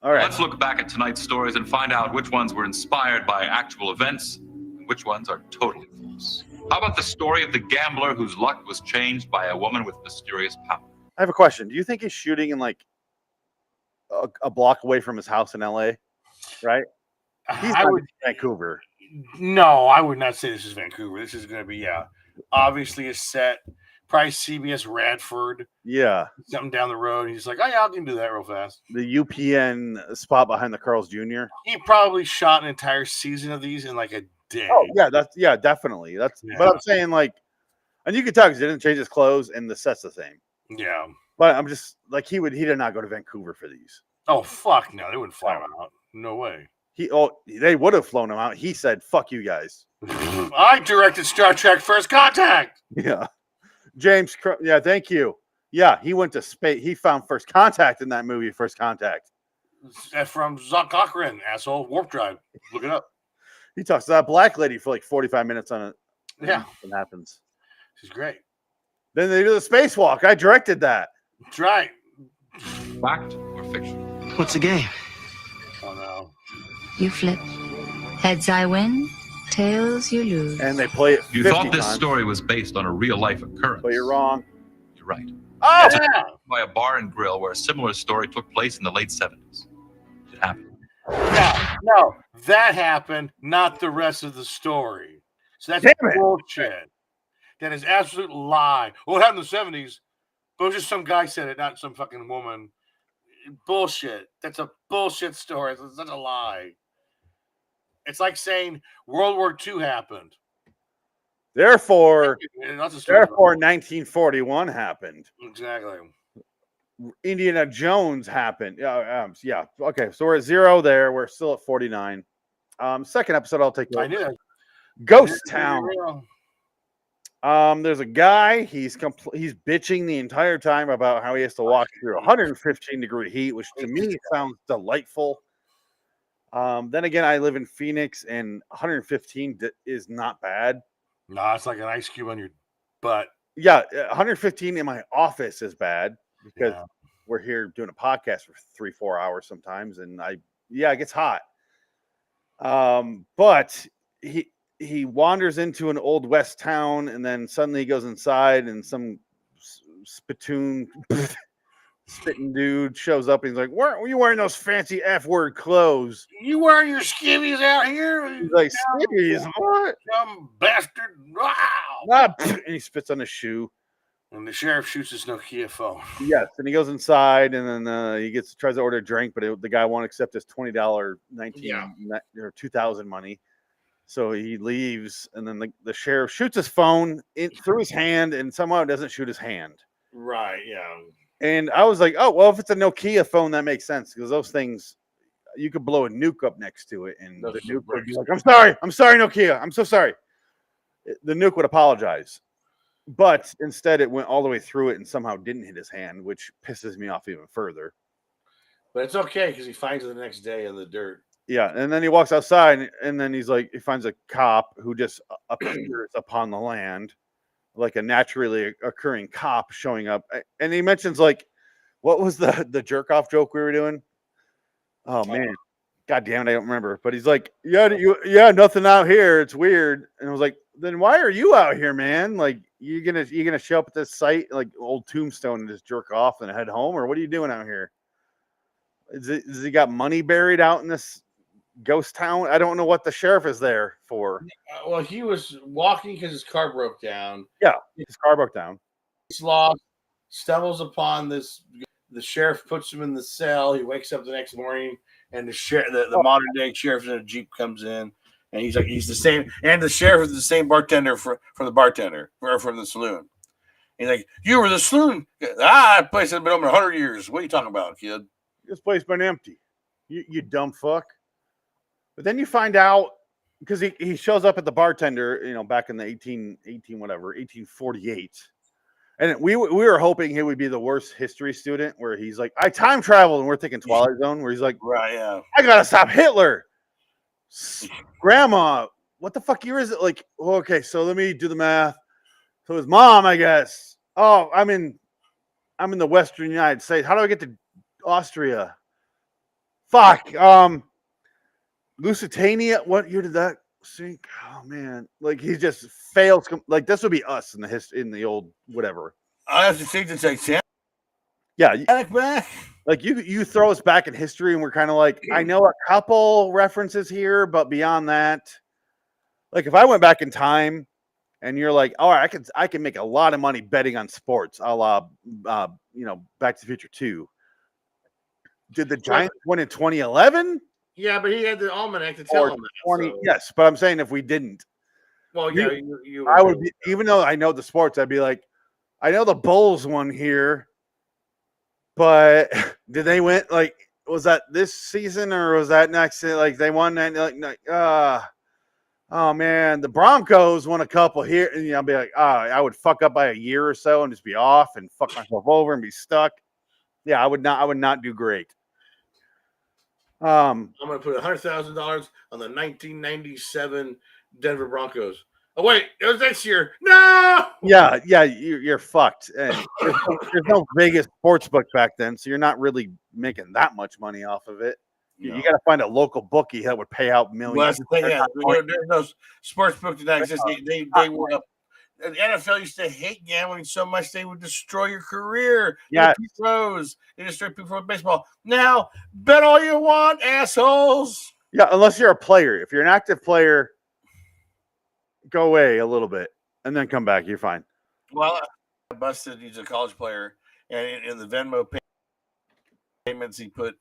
All right. Let's look back at tonight's stories and find out which ones were inspired by actual events and which ones are totally false. How about the story of the gambler whose luck was changed by a woman with mysterious power? I have a question. Do you think he's shooting in like a block away from his house in LA? Right? He's I not would in Vancouver. No, I would not say this is Vancouver. This is going to be obviously a set. Probably CBS Radford. Yeah. Something down the road. He's like, "Oh yeah, I can do that real fast." The UPN spot behind the Carl's Jr. He probably shot an entire season of these in like a day. Oh yeah, definitely. But I'm saying like, and you can tell because he didn't change his clothes and the set's the same. Yeah. But I'm just like he did not go to Vancouver for these. Oh fuck no, they wouldn't fly him out. No way. They would have flown him out. He said, "Fuck you guys." I directed Star Trek First Contact. Yeah. James, yeah, thank you. Yeah, he went to space. He found First Contact in that movie, First Contact. From Zuck Cochran, asshole. Warp Drive. Look it up. He talks to that black lady for like 45 minutes on it. Yeah. It happens. She's great. Then they do the spacewalk. I directed that. That's right. Fact or fiction? What's the game? Oh, no. You flip. Heads I win, tails you lose. And they play it 50 You thought this times, story was based on a real-life occurrence. but you're wrong. You're right. Oh! Yeah. By a bar and grill where a similar story took place in the late 70s. It happened. No, that happened, not the rest of the story. So that's Damn it. bullshit. That is absolute lie. Well, it happened in the 70s, but it was just some guy said it, not some fucking woman. Bullshit. That's a bullshit story. It's such a lie. It's like saying World War II happened. Therefore, That's a story. 1941 happened. Exactly. Indiana Jones happened. Yeah. Okay, so we're at 0 there. We're still at 49. Second episode, I'll take I knew that. Ghost Town. There's a guy. He's bitching the entire time about how he has to walk through 115-degree heat, which to me sounds delightful. Then again, I live in Phoenix, and 115 is not bad. No, it's like an ice cube on your butt. Yeah, 115 in my office is bad because we're here doing a podcast for 3-4 hours sometimes, and it gets hot. But he wanders into an old west town, and then suddenly he goes inside, and some spitting dude shows up, and he's like, "Why are you wearing those fancy F-word clothes? You wearing your skivvies out here?" He's like, "Skivvies, what? Some bastard. Wow. Ah," and he spits on his shoe. And the sheriff shoots his Nokia phone. Yes, and he goes inside, and then he tries to order a drink, but the guy won't accept his $20 or 2000 money. So he leaves, and then the sheriff shoots his phone through his hand, and somehow it doesn't shoot his hand. Right, yeah. And I was like, oh, well, if it's a Nokia phone, that makes sense, because those things, you could blow a nuke up next to it, and the nuke would be like, I'm sorry, Nokia, I'm so sorry. The nuke would apologize. But instead, it went all the way through it and somehow didn't hit his hand, which pisses me off even further. But it's okay, because he finds it the next day in the dirt. Yeah, and then he walks outside, and then he's like, he finds a cop who just appears upon the land, like a naturally occurring cop showing up. And he mentions, like, what was the jerk off joke we were doing? Oh man, god damn it, I don't remember. But he's like, yeah, nothing out here. It's weird. And I was like, then why are you out here, man? Like, you gonna show up at this site, like old Tombstone, and just jerk off and head home, or what are you doing out here? Is he got money buried out in this ghost town? I don't know what the sheriff is there for. Well, he was walking because his car broke down. Yeah, his car broke down. He's lost, stumbles upon this. The sheriff puts him in the cell. He wakes up the next morning, and the modern day sheriff in a Jeep comes in, and he's the same. And the sheriff is the same bartender from the bartender or from the saloon. He's like, you were the saloon? That place has been open 100 years. What are you talking about, kid? This place been empty. You dumb fuck. But then you find out, because he shows up at the bartender, back in the 1848. And we were hoping he would be the worst history student, where he's like, I time traveled, and we're thinking Twilight Zone, where he's like, right, yeah, I gotta stop Hitler. Grandma, what the fuck year is it? Like, okay, so let me do the math. So his mom, I guess. Oh, I'm in the Western United States. How do I get to Austria? Fuck. Lusitania. What year did that sink? Oh man, like he just fails. Like this would be us in the old whatever. I have to think the Titanic. Yeah, like you throw us back in history, and we're kind of like, I know a couple references here, but beyond that, like if I went back in time, and you're like, all right, I can make a lot of money betting on sports, a la Back to the Future 2. Did the Giants win in 2011? Yeah, but he had the almanac to tell him that. 20, yes, but I'm saying if we didn't, well, yeah, I would be, even though I know the sports, I'd be like, I know the Bulls won here, but did they win? Like, was that this season or was that next? Like they won that. Oh man, the Broncos won a couple here, and I'll be like, I would fuck up by a year or so and just be off and fuck myself over and be stuck. Yeah, I would not do great. I'm going to put $100,000 on the 1997 Denver Broncos. Oh wait, it was next year. No. Yeah, you're fucked. And there's no Vegas sports book back then, so you're not really making that much money off of it. No. You got to find a local bookie that would pay out millions. Well, that's the thing. Yeah, there's no sports book did not exist. They were up. The NFL used to hate gambling so much they would destroy your career. Yeah, pros. They destroy people from baseball. Now, bet all you want, assholes. Yeah, unless you're a player. If you're an active player, go away a little bit and then come back. You're fine. Well, I busted. He's a college player, and in the Venmo payments, he put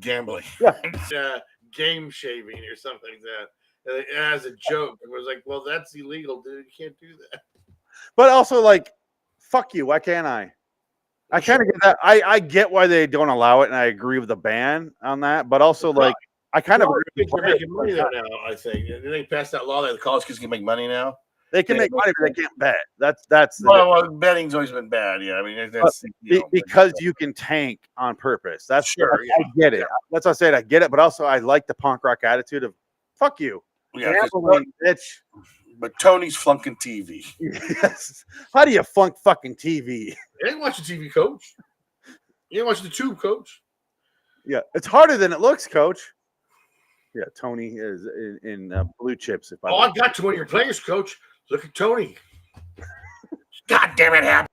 gambling. Yeah. Game shaving or something like that. As a joke, it was like, well, that's illegal, dude. You can't do that. But also, like, fuck you. Why can't I? I kind of get that. I get why they don't allow it, and I agree with the ban on that. But also, like, I kind of think they're making money there now. I think they passed that law that the college kids can make money now. They can make money, but they can't bet. That's well, betting's always been bad. Yeah, I mean, that's because you can tank on purpose. That's sure. I get it. That's what I said. I get it, but also I like the punk rock attitude of fuck you. Yeah, bitch. But Tony's flunking TV. Yes. How do you flunk fucking TV? You ain't watching TV, coach. You ain't watching the tube, coach. Yeah, it's harder than it looks, coach. Yeah, Tony is in blue chips. If I got to one of your players, coach. Look at Tony. God damn it, Happy.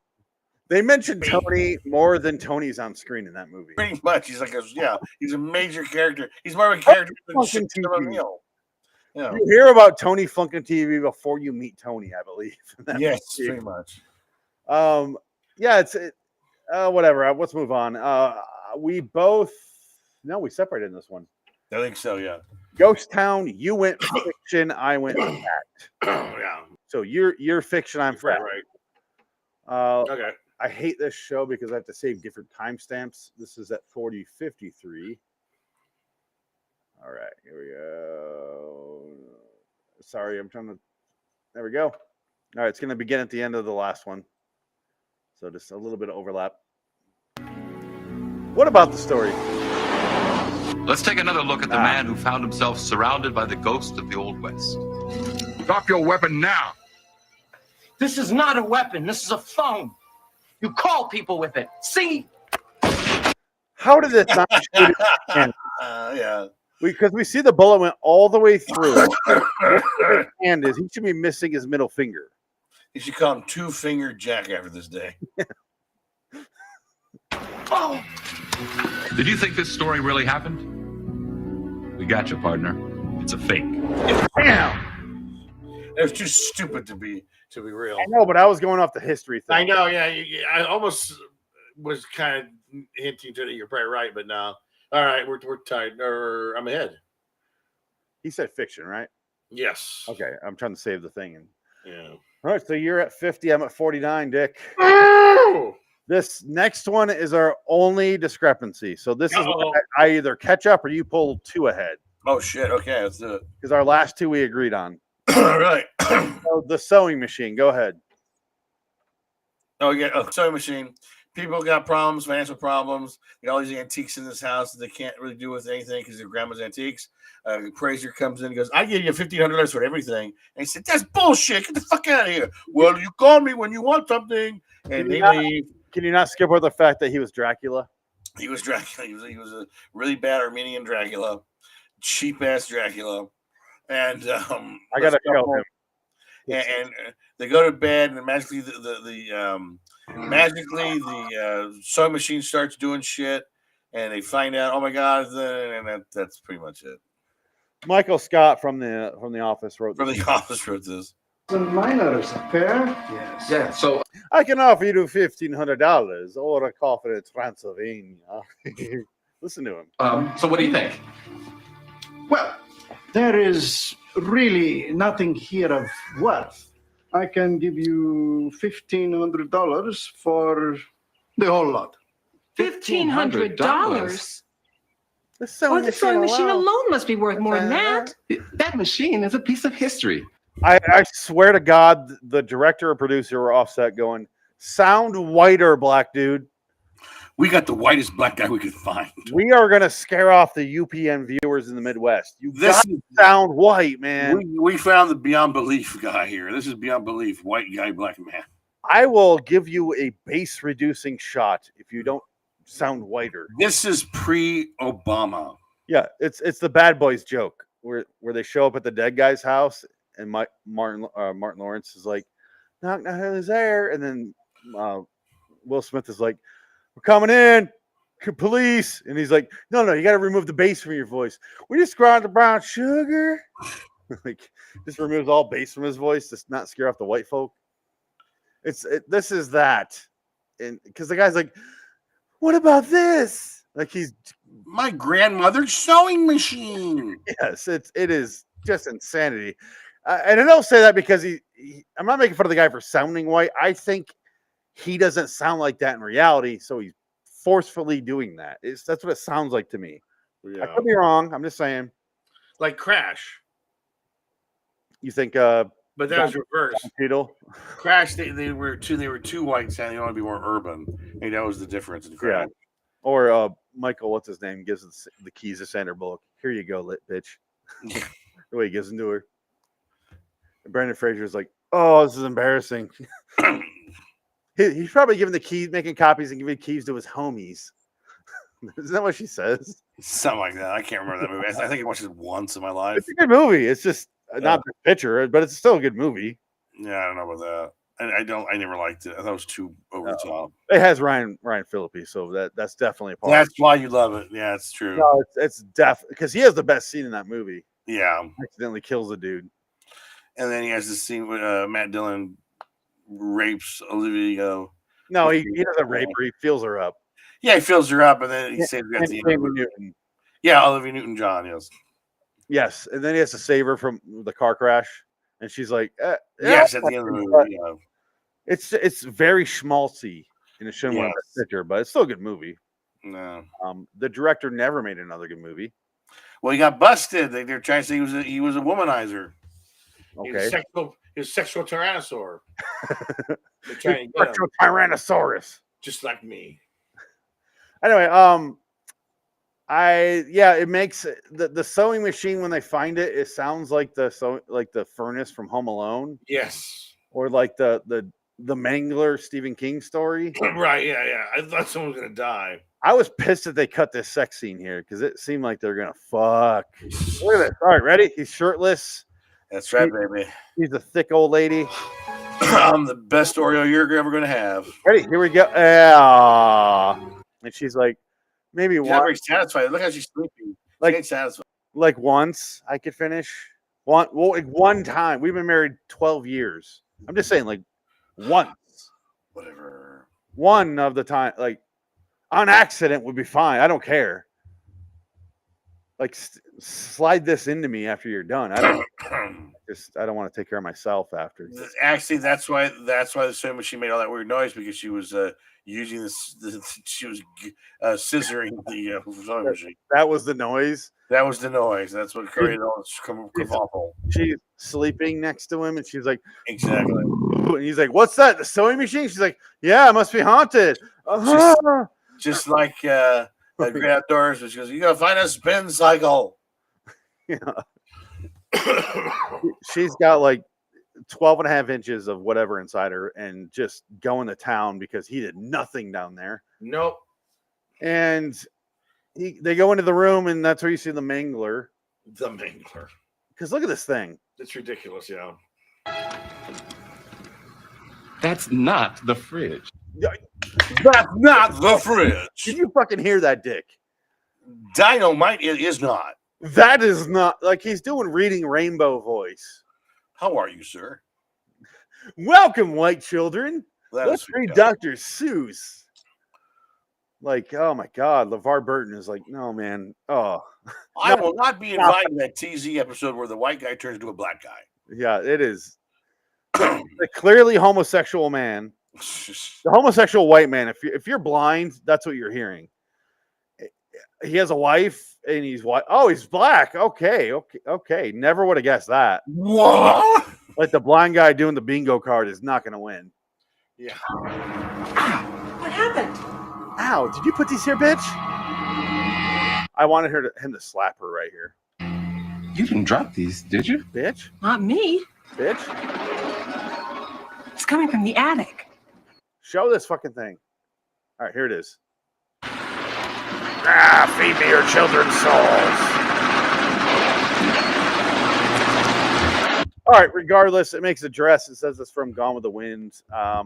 They mentioned Tony more than Tony's on screen in that movie. Pretty much. He's like he's a major character. He's more of a character than shit Neil. Yeah. You hear about Tony flunking TV before you meet Tony, I believe. Yes, pretty much. Yeah, it's whatever. Let's move on. We separated in this one. I think so, yeah. Ghost Town, you went fiction, I went fact. Yeah. So you're fiction, I'm fact. Right. Okay. I hate this show because I have to save different timestamps. This is at 40:53. All right, here we go. Sorry, I'm trying to. There we go. All right, it's going to begin at the end of the last one. So just a little bit of overlap. What about the story? Let's take another look at the man who found himself surrounded by the ghost of the Old West. Drop your weapon now. This is not a weapon. This is a phone. You call people with it. See? How did it not shoot it? Yeah. Because we see the bullet went all the way through. His hand is he should be missing his middle finger. You should call him Two-Finger Jack after this day. Oh. Did you think this story really happened? We got you, partner. It's a fake. Damn. It was too stupid to be real. I know, but I was going off the history thing. I know, yeah. I almost was kind of hinting to that you're probably right, but no. All right, we're tied, or I'm ahead. He said fiction, right? Yes. Okay, I'm trying to save the thing. Yeah. All right, so you're at 50. I'm at 49, Dick. Oh! This next one is our only discrepancy. So this is I either catch up or you pull two ahead. Oh, shit. Okay, let's do it. Because our last two we agreed on. Right. So the sewing machine. Go ahead. Oh, yeah. Sewing machine. People got problems, financial problems. They got all these antiques in this house that they can't really do with anything because their grandma's antiques. The appraiser comes in and goes, I give you $1,500 for everything. And he said, that's bullshit. Get the fuck out of here. Well, you call me when you want something. And they leave. Can you not skip over the fact that he was Dracula? He was Dracula. He was a really bad Armenian Dracula. Cheap-ass Dracula. And I got to kill him. And they go to bed, and magically the sewing machine starts doing shit, and they find out, oh my god, and that's pretty much it. Michael Scott from the office wrote this. From the office wrote this. The miners affair? Yes. Yeah, so I can offer you $1,500 or a coffee in Transylvania. Listen to him. So what do you think? Well, there is really nothing here of worth. I can give you $1,500 for the whole lot. $1,500? The sewing machine alone must be worth more than that. That machine is a piece of history. I swear to God, the director or producer were offset going, sound whiter, black dude. We got the whitest black guy we could find. We are going to scare off the UPN viewers in the Midwest. You got to sound white, man. We found the beyond belief guy here. This is beyond belief. White guy, black man. I will give you a bass reducing shot if you don't sound whiter. This is pre-Obama. Yeah, it's the Bad Boys joke where they show up at the dead guy's house and Martin Lawrence is like, knock, knock, who's there? And then Will Smith is like, we're coming in, police. And he's like, no, you got to remove the bass from your voice. We just ground the brown sugar. Like, just removes all bass from his voice to not scare off the white folk. This is that. And because the guy's like, what about this? Like, he's my grandmother's sewing machine. Yes, it is just insanity. And I don't say that because I'm not making fun of the guy for sounding white. I think he doesn't sound like that in reality, so he's forcefully doing that. That's what it sounds like to me. Yeah. I could be wrong. I'm just saying. Like Crash. You think? But that was reversed. Crash. They were too white, sounding. They want to be more urban. And that was the difference in Crash. Yeah. Or Michael, what's his name, gives the keys to Sandra Bullock. Here you go, lit bitch. The way he gives them to her. And Brendan Fraser's like, oh, this is embarrassing. He's probably giving the keys, making copies and giving keys to his homies. Isn't that what she says? Something like that. I can't remember that movie. I think I watched it once in my life. It's a good movie. It's just not the picture, but it's still a good movie. Yeah, I don't know about that. I never liked it. I thought it was too over the top. It has Ryan Phillippe, so that's definitely a part. That's why you love it. Yeah, it's true. No, it's definitely because he has the best scene in that movie. Yeah, accidentally kills a dude, and then he has this scene with Matt Dillon rapes Olivia. No, he doesn't rape her. He feels her up. Yeah, he fills her up, and then he saves her at the end. Newton. Yeah, Olivia Newton-John. Yes, and then he has to save her from the car crash, and she's like, "Yes." At the end of the movie, yeah. It's very schmaltzy, and it shouldn't have been a picture, but it's still a good movie. No, the director never made another good movie. Well, he got busted. They're trying to say he was a womanizer. Okay, his sexual tyrannosaur. Sexual tyrannosaurus, just like me. Anyway, it makes the sewing machine when they find it. It sounds like the furnace from Home Alone. Yes, or like the Mangler Stephen King story. Right? Yeah. I thought someone was gonna die. I was pissed that they cut this sex scene here because it seemed like they're gonna fuck. Look at this. All right, ready? He's shirtless. That's right, baby. He's a thick old lady. I'm the best Oreo you're ever gonna have. Ready? Here we go. Yeah. And she's like, maybe one. Not very satisfied. Look how she's sleeping. Like satisfied. Like once I could finish. One time. We've been married 12 years. I'm just saying, like once. Whatever. One of the time, like on accident would be fine. I don't care. Like slide this into me after you're done. I don't want to take care of myself after. Actually, that's why the sewing machine made all that weird noise, because she was using she was scissoring the sewing machine. That was the noise. That was the noise. That's what created all this kerfuffle. She's sleeping next to him, and she's like, exactly. And he's like, "What's that? The sewing machine?" She's like, "Yeah, it must be haunted." Just like Great Outdoors, which goes, "You gotta find a spin cycle." Yeah. She's got like 12 and a half inches of whatever inside her and just going to town because he did nothing down there. Nope. And they go into the room, and that's where you see the Mangler. The Mangler. Because look at this thing. It's ridiculous, yeah. That's not the fridge. That's not the fridge. Did you fucking hear that, Dick? Dynamite, it is not. That is not, like, he's doing Reading Rainbow voice. How are you, sir? Welcome, white children. Let's read Dr. Seuss. Like, oh my God, LeVar Burton is like, no, man. Oh, I will not be invited to that TZ episode where the white guy turns into a black guy. Yeah, it is. The clearly homosexual man, the homosexual white man. If you're blind, that's what you're hearing. He has a wife, and he's white. Oh, he's black. Okay. Never would have guessed that. What? Like the blind guy doing the bingo card is not going to win. Yeah. What happened? Ow! Did you put these here, bitch? I wanted him to slap her right here. You didn't drop these, did you? Bitch. Not me. Bitch. It's coming from the attic. Show this fucking thing. All right, here it is. Feed me your children's souls. All right, regardless, it makes a dress. It says it's from Gone with the Wind. I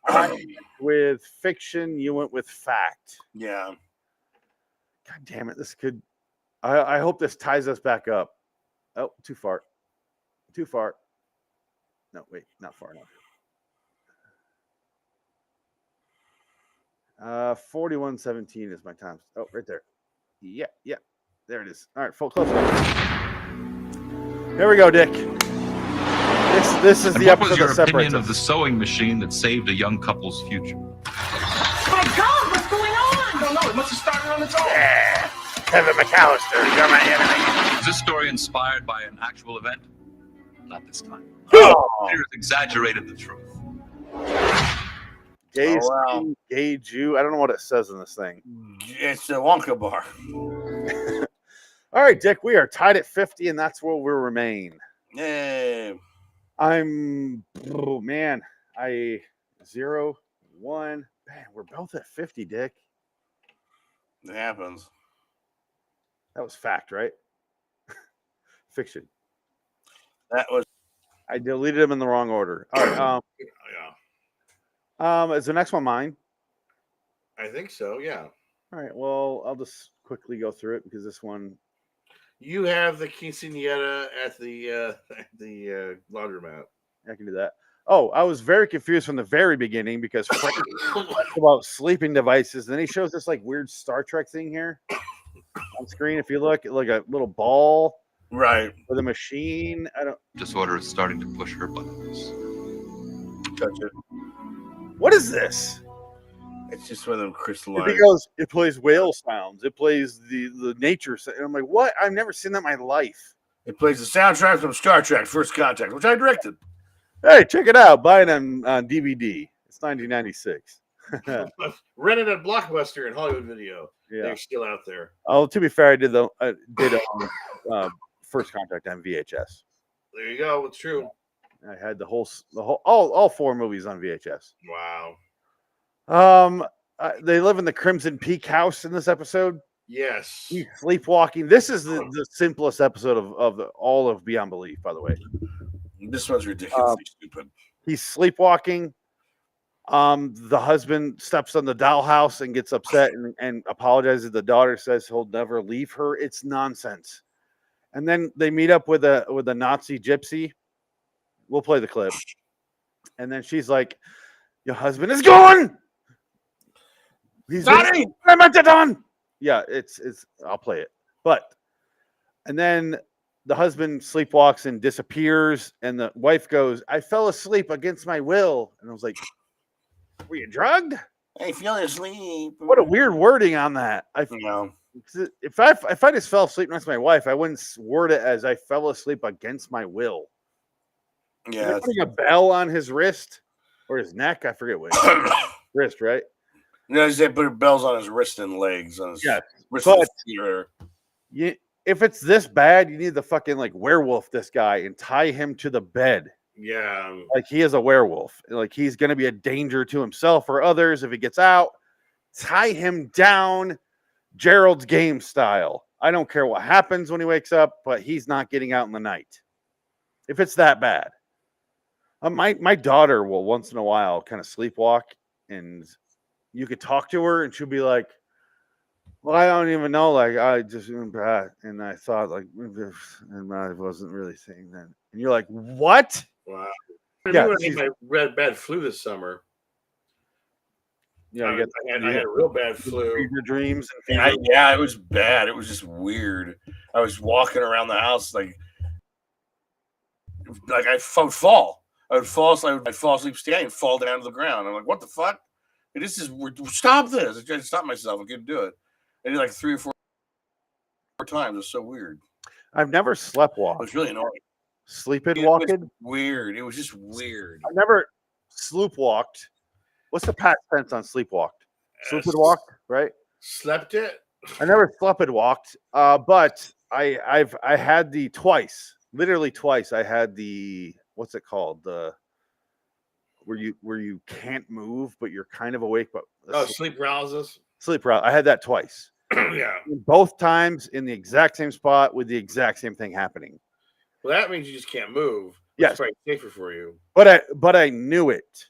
went with fiction. You went with fact. Yeah. God damn it. This could. I hope this ties us back up. Oh, too far. Too far. No, wait, not far enough. 41:17 is my time. Oh, right there. Yeah. There it is. All right, full close. Here we go, Dick. This is the episode that separates us. What was your opinion of the sewing machine that saved a young couple's future? My God, what's going on? I don't know. It must have started on its own. Yeah. Kevin McAllister, you're my enemy. Is this story inspired by an actual event? Not this time. Oh. It exaggerated the truth. Gay Jew. I don't know what it says in this thing. It's a Wonka bar. All right, Dick, we are tied at 50, and that's where we'll remain. Yeah. Oh, man. 0, 1. Man, we're both at 50, Dick. It happens. That was fact, right? Fiction. That was. I deleted them in the wrong order. All right. Is the next one mine? I think so. Yeah. All right. Well, I'll just quickly go through it because this one. You have the quinceañera at the laundromat. I can do that. Oh, I was very confused from the very beginning because Frank talked about sleeping devices. Then he shows this like weird Star Trek thing here on screen. If you look, like a little ball, right, with a machine. I don't. Disorder is starting to push her buttons. Touch it. What is this? It's just one of them crystalline. He goes, it plays whale sounds. It plays the nature. And I'm like, what? I've never seen that in my life. It plays the soundtrack from Star Trek: First Contact, which I directed. Hey, check it out. Buy it on DVD. It's 1996. Rent it at Blockbuster and Hollywood Video. Yeah. They're still out there. Oh, to be fair, I did First Contact on VHS. There you go. It's true. I had all 4 movies on VHS. Wow. They live in the Crimson Peak house in this episode. Yes. He's sleepwalking. This is the simplest episode of all of Beyond Belief, by the way. This one's ridiculously stupid. He's sleepwalking. The husband steps on the dollhouse and gets upset and apologizes. The daughter says he'll never leave her. It's nonsense. And then they meet up with a Nazi gypsy. We'll play the clip. And then she's like, your husband is gone. He's done. Yeah, it's I'll play it. And then the husband sleepwalks and disappears, and the wife goes, I fell asleep against my will. And I was like, were you drugged? I fell asleep. What a weird wording on that. If I just fell asleep next to my wife, I wouldn't word it as I fell asleep against my will. Yeah. Putting a bell on his wrist or his neck. I forget which. Wrist, right? No, they put bells on his wrist and legs. On his wrist but if it's this bad, you need the fucking like werewolf this guy and tie him to the bed. Yeah. Like he is a werewolf. Like he's going to be a danger to himself or others if he gets out. Tie him down Gerald's Game style. I don't care what happens when he wakes up, but he's not getting out in the night. If it's that bad. My daughter will once in a while kind of sleepwalk, and you could talk to her and she'll be like, well, I don't even know. Like, I just, and I thought, like, and I wasn't really saying that. And you're like, what? Wow. Yeah, I had my bad flu this summer. Yeah, I had a real bad flu. Your dreams. Yeah, it was bad. It was just weird. I was walking around the house like I would fall. I would fall asleep standing and fall down to the ground. I'm like, what the fuck? This is stop this. I tried to stop myself. I couldn't do it. I did like 3 or 4 times. It was so weird. I've never sleptwalked. It was really annoying. Sleeping walking? Weird. It was just weird. I've never sloopwalked. What's the past tense on sleepwalked? Slooped walked, right? Slept it? I never slept walked, but I had the twice, literally twice. I had the what's it called? The where you can't move but you're kind of awake, but sleep paralysis. Sleep paralysis. I had that twice. Yeah. Both times in the exact same spot with the exact same thing happening. Well, that means you just can't move. Yes. It's probably safer for you. But I knew it.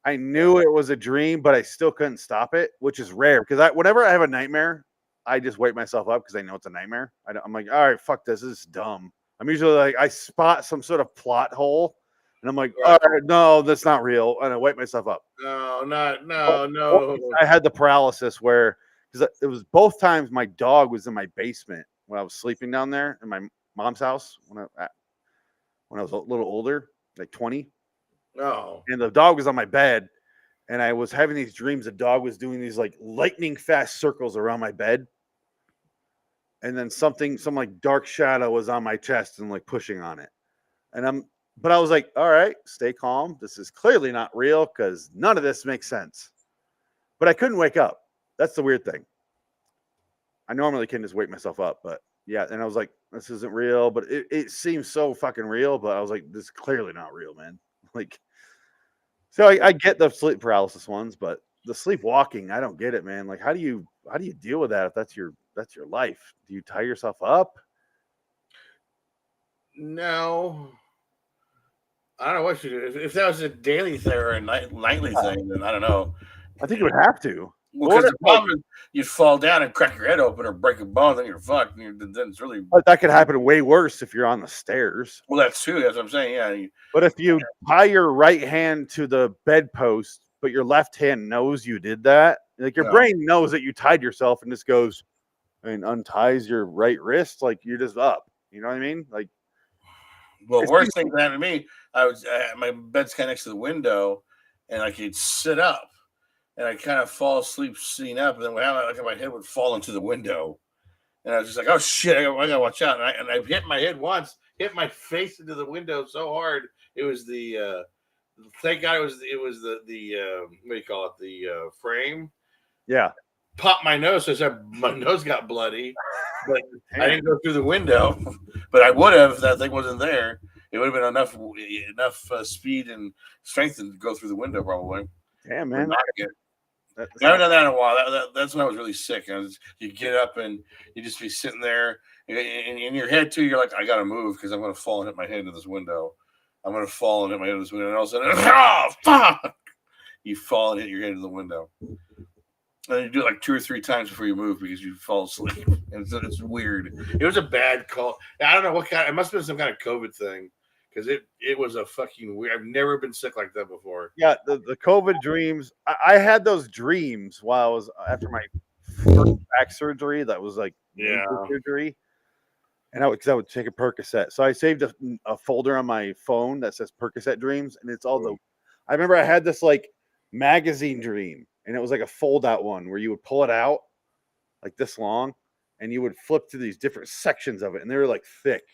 I knew it was a dream, but I still couldn't stop it, which is rare because whenever I have a nightmare, I just wake myself up because I know it's a nightmare. I'm like, all right, fuck this. This is dumb. I'm usually like, I spot some sort of plot hole, and I'm like, all right, no, that's not real, and I wake myself up. No. I had the paralysis where because it was both times my dog was in my basement when I was sleeping down there in my mom's house when I was a little older, like 20. No. And the dog was on my bed, and I was having these dreams. The dog was doing these like lightning fast circles around my bed. And then some like dark shadow was on my chest and like pushing on it. But I was like, all right, stay calm. This is clearly not real because none of this makes sense. But I couldn't wake up. That's the weird thing. I normally can just wake myself up, but yeah. And I was like, this isn't real, but it seems so fucking real. But I was like, this is clearly not real, man. Like, so I get the sleep paralysis ones, but the sleepwalking, I don't get it, man. Like, how do you deal with that if that's your life? Do you tie yourself up? No. I don't know what you do. If that was a daily thing or a nightly thing, then I don't know. I think you would have to. Well, because the problem is you'd fall down and crack your head open or break a bone, then you're fucked. Then it's really. But that could happen way worse if you're on the stairs. Well, that's true. That's what I'm saying. Yeah. But if you tie your right hand to the bedpost, but your left hand knows you did that, like your brain knows that you tied yourself and just goes and unties your right wrist, like you're just up. You know what I mean? Like, well, worst thing that happened to me, my bed's kind of next to the window, and I could sit up, and I kind of fall asleep sitting up, and then my head would fall into the window, and I was just like, oh shit, I gotta watch out, and I hit my head once, hit my face into the window so hard, it was the thank God it was the what do you call it, the frame. Yeah. Popped my nose, so my nose got bloody, but I didn't go through the window. But I would have if that thing wasn't there. It would have been enough speed and strength to go through the window, probably. Yeah, man. I haven't done that in a while. That's when I was really sick. You get up and you just be sitting there, and in your head too. You're like, I gotta move because I'm gonna fall and hit my head into this window. I'm gonna fall and hit my head into this window, and all of a sudden, oh fuck! You fall and hit your head in the window. And you do it like 2 or 3 times before you move because you fall asleep. And it's weird. It was a bad call. I don't know what kind. It must have been some kind of COVID thing because it was a fucking weird. I've never been sick like that before. Yeah, the COVID dreams. I had those dreams while I was after my first back surgery. That was like surgery, and I would take a Percocet. So I saved a folder on my phone that says Percocet dreams, and it's all the. I remember I had this like magazine dream. And it was like a fold-out one where you would pull it out like this long, and you would flip to these different sections of it, and they were like thick,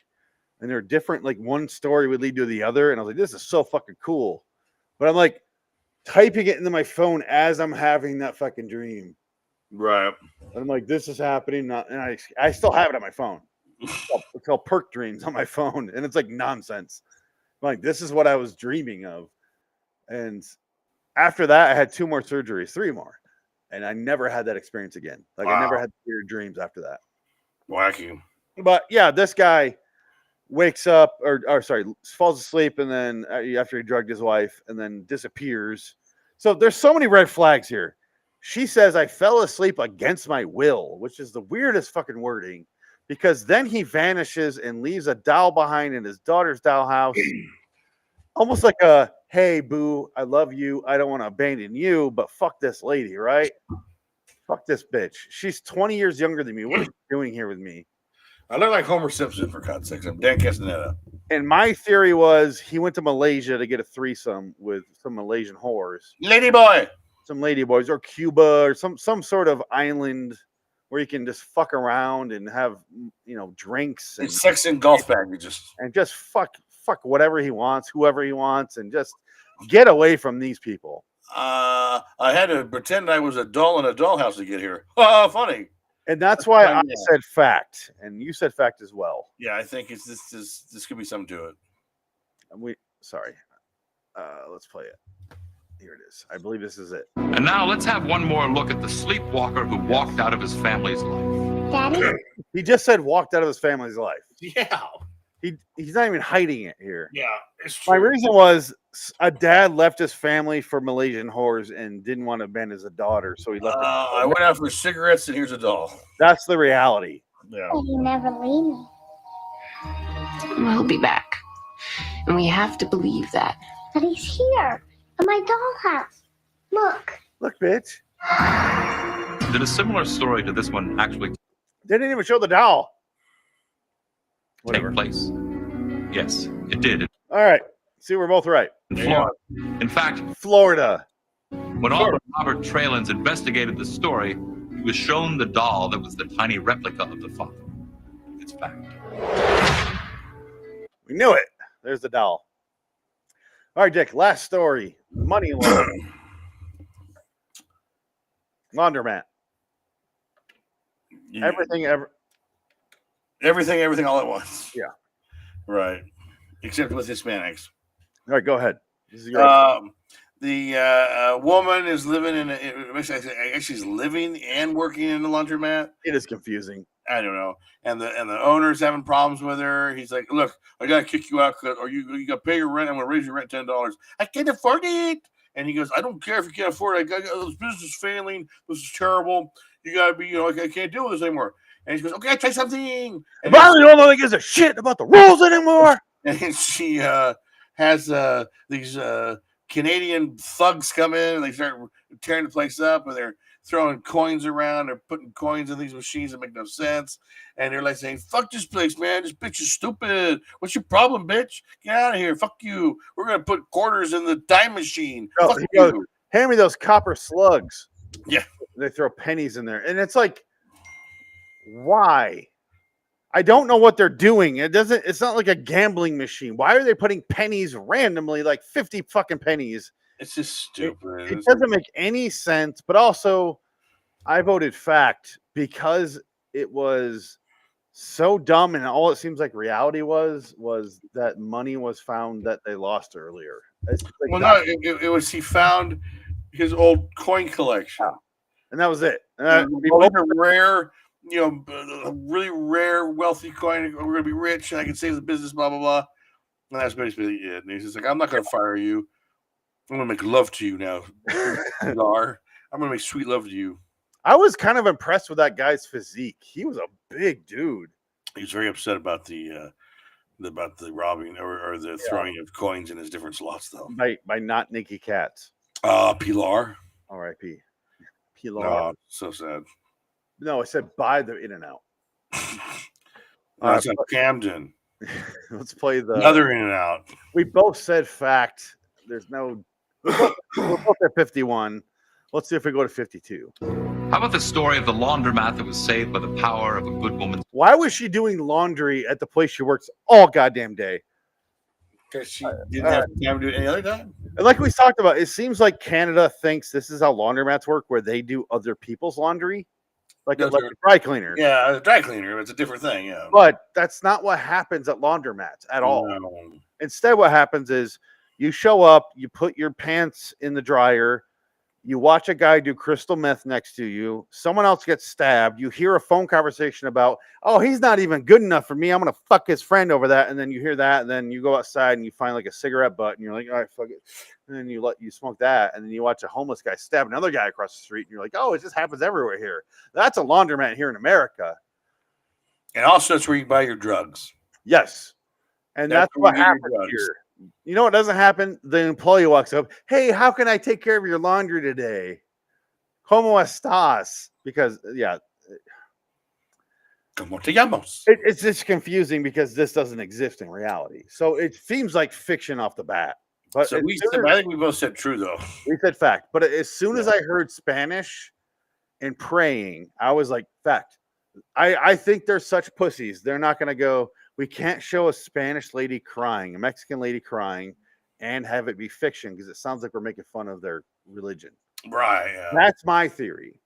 and they're different. Like one story would lead to the other, and I was like, "This is so fucking cool." But I'm like typing it into my phone as I'm having that fucking dream, right? And I'm like, "This is happening," and I still have it on my phone. It's called Perk Dreams on my phone, and it's like nonsense. I'm like, this is what I was dreaming of, and. After that, I had 2 more surgeries, 3 more, and I never had that experience again. Like I never had weird dreams after that. Wacky. But yeah, this guy wakes up, or sorry, falls asleep, and then after he drugged his wife, and then disappears. So there's so many red flags here. She says I fell asleep against my will, which is the weirdest fucking wording, because then he vanishes and leaves a doll behind in his daughter's dollhouse, almost like a. Hey, boo, I love you. I don't want to abandon you, but fuck this lady, right? Fuck this bitch. She's 20 years younger than me. What is she doing here with me? I look like Homer Simpson, for God's sakes. I'm Dan Castaneda. And my theory was he went to Malaysia to get a threesome with some Malaysian whores. Ladyboy. Some ladyboys, or Cuba, or some sort of island where you can just fuck around and have drinks and sex and golf packages and just fuck whatever he wants, whoever he wants, and just get away from these people. I had to pretend I was a doll in a dollhouse to get here. Funny. And that's why I said fact, and you said fact as well. Yeah, I think it's this could be something to it. Let's play it. Here it is. I believe this is it. And now let's have one more look at the sleepwalker who walked out of his family's life. Daddy? He just said walked out of his family's life. Yeah. He's not even hiding it here. Yeah, it's true. My reason was a dad left his family for Malaysian whores and didn't want to abandon his daughter, so he left. I went out for cigarettes, and here's a doll. That's the reality. Yeah. But you never leave me. We'll be back. And we have to believe that. But he's here in my dollhouse. Look, bitch. Did a similar story to this one actually They didn't even show the doll. Whatever. take place? Yes, it did. All right. See, we're both right. In Florida. In fact, Florida. When Robert Tralins investigated the story, he was shown the doll that was the tiny replica of the father. It's fact. We knew it. There's the doll. All right, Dick. Last story. Money laundering. Laundromat. Yeah. Everything all at once. Yeah. Right. Except with Hispanics. All right, go ahead. This is your the woman is living I guess she's living and working in the laundromat. It is confusing. I don't know. And the owner's having problems with her. He's like, look, I gotta kick you out, or you gotta pay your rent. I'm gonna raise your rent $10. I can't afford it. And he goes, I don't care if you can't afford it. I got this business is failing. This is terrible. You gotta be, I can't deal with this anymore. And he goes, okay, try something. And Finally, the only one that gives a shit about the rules anymore. And she has these Canadian thugs come in and they start tearing the place up, and they're throwing coins around. They're putting coins in these machines that make no sense. And they're like saying, fuck this place, man. This bitch is stupid. What's your problem, bitch? Get out of here. Fuck you. We're going to put quarters in the time machine. Fuck you. Hand me those copper slugs. Yeah. They throw pennies in there. And it's like, why? I don't know what they're doing. It's not like a gambling machine. Why are they putting pennies randomly, like 50 fucking pennies? It's just stupid. It doesn't make any sense. But also, I voted fact because it was so dumb, and all it seems like reality was that money was found that they lost earlier. It was he found his old coin collection, and that was it. A rare, a really rare, wealthy coin. We're gonna be rich, and I can save the business. Blah blah blah. And that's basically it. And he's just like, I'm not gonna fire you. I'm gonna make love to you now, Czar. I'm gonna make sweet love to you. I was kind of impressed with that guy's physique. He was a big dude. He's very upset about the robbing or the throwing of coins in his different slots, though. By not Nikki Katz. Pilar. R.I.P. Pilar. Oh, so sad. No, I said by the In-N-Out. That's Camden. Let's play the another In-N-Out. We both said fact. There's no. We're both at 51. Let's see if we go to 52. How about the story of the laundromat that was saved by the power of a good woman? Why was she doing laundry at the place she works all goddamn day? Because she didn't have time to do it any other time. And like we talked about, it seems like Canada thinks this is how laundromats work, where they do other people's laundry, like a dry cleaner. Yeah, a dry cleaner. It's a different thing. Yeah, but that's not what happens at laundromats at all. No. Instead, what happens is you show up, you put your pants in the dryer. You watch a guy do crystal meth next to you. Someone else gets stabbed. You hear a phone conversation about, oh, he's not even good enough for me. I'm going to fuck his friend over that. And then you hear that. And then you go outside and you find like a cigarette butt. And you're like, all right, fuck it. And then you smoke that. And then you watch a homeless guy stab another guy across the street. And you're like, oh, it just happens everywhere here. That's a laundromat here in America. And also it's where you buy your drugs. Yes. And that's what happens here. You know what doesn't happen? The employee walks up. Hey, how can I take care of your laundry today? ¿Cómo estás? Because, yeah. ¿Cómo te llamas? It's just confusing because this doesn't exist in reality. So it seems like fiction off the bat. But I think we both said true, though. We said fact. But as soon as I heard Spanish, and praying. I was like, fact. I think they're such pussies. They're not going to go, we can't show a Spanish lady crying, a Mexican lady crying, and have it be fiction because it sounds like we're making fun of their religion. Right. Yeah. That's my theory.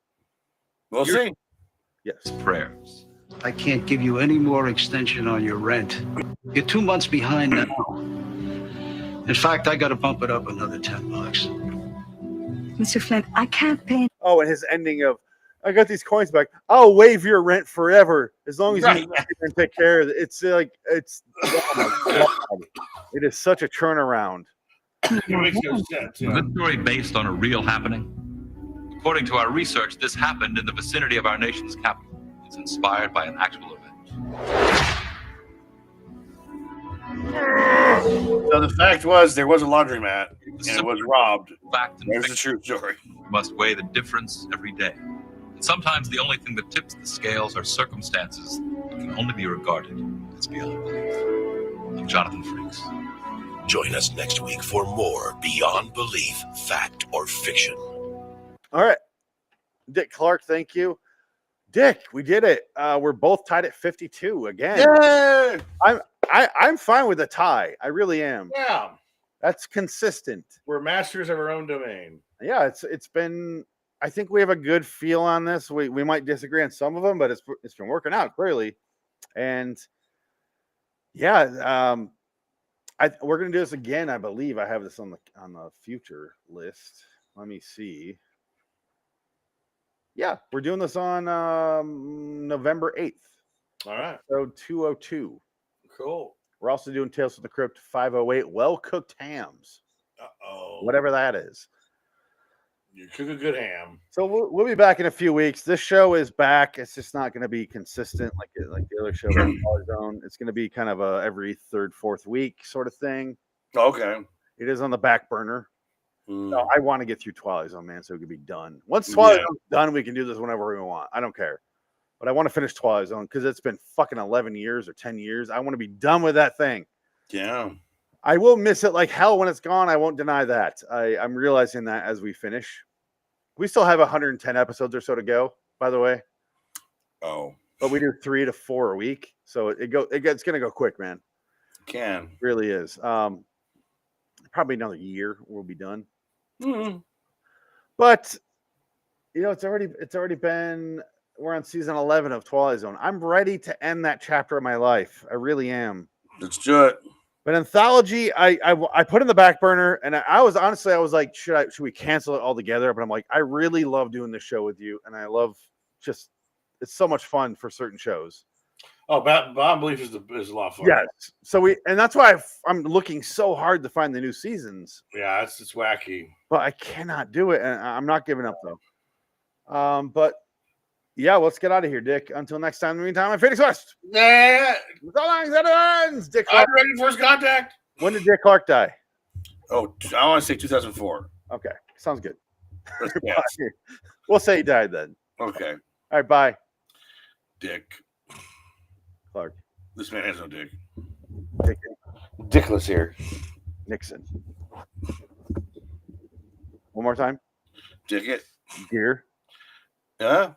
We'll see. Yes. Prayers. I can't give you any more extension on your rent. You're 2 months behind now. In fact, I got to bump it up another $10. Mr. Flint, I can't pay. Oh, and his ending of, I got these coins back. I'll waive your rent forever as long as you can take care of it. It's like, oh my God. It is such a turnaround. It makes no sense. Is this story based on a real happening? According to our research, this happened in the vicinity of our nation's capital. It's inspired by an actual event. So the fact was, there was a laundromat, and it was robbed. Fact and There's a true story. We must weigh the difference every day. And sometimes the only thing that tips the scales are circumstances that can only be regarded as beyond belief. I'm Jonathan Frakes. Join us next week for more Beyond Belief, Fact or Fiction. All right. Dick Clark, thank you. Dick, we did it. We're both tied at 52 again. Yeah. I'm fine with a tie. I really am. Yeah. That's consistent. We're masters of our own domain. Yeah, it's been, I think we have a good feel on this. We might disagree on some of them, but it's been working out clearly. And yeah, we're gonna do this again. I believe I have this on the future list. Let me see. Yeah, we're doing this on November 8th. All right. So 202. Cool. We're also doing Tales from the Crypt 508 well-cooked hams. Uh-oh. Whatever that is. You cook a good ham. So we'll be back in a few weeks. This show is back. It's just not going to be consistent like the other show. Zone. It's going to be kind of a every third, fourth week sort of thing. Okay. It is on the back burner. No, I want to get through Twilight Zone, man, so it can be done. Once Twilight Zone's done, we can do this whenever we want. I don't care. But I want to finish Twilight Zone because it's been fucking 11 years or 10 years. I want to be done with that thing. Yeah. I will miss it like hell when it's gone. I won't deny that. I'm realizing that as we finish. We still have 110 episodes or so to go, by the way. Oh. But we do 3 to 4 a week. So it's going to go quick, man. Can. It really is. Probably another year we'll be done. Mm-hmm. But it's already been, we're on season 11 of Twilight Zone. I'm ready to end that chapter of my life. I really am. Let's do it. But Anthology, I put in the back burner, and I was like, should we cancel it altogether? But I'm like, I really love doing this show with you, and I love it's so much fun for certain shows. Oh, Beyond Belief is a lot of fun. Yes. So and that's why I'm looking so hard to find the new seasons. Yeah, it's wacky. But I cannot do it, and I'm not giving up though. But yeah, let's get out of here, Dick. Until next time. In the meantime, I'm Phoenix West. Yeah. So long, veterans. Dick Clark. I'm ready for First Contact. When did Dick Clark die? Oh, I want to say 2004. Okay, sounds good. Yes. We'll say he died then. Okay. All right, bye. Dick Clark. This man has no dick. Dick. Dickless here. Nixon. One more time. Dick it. Gear. Yeah.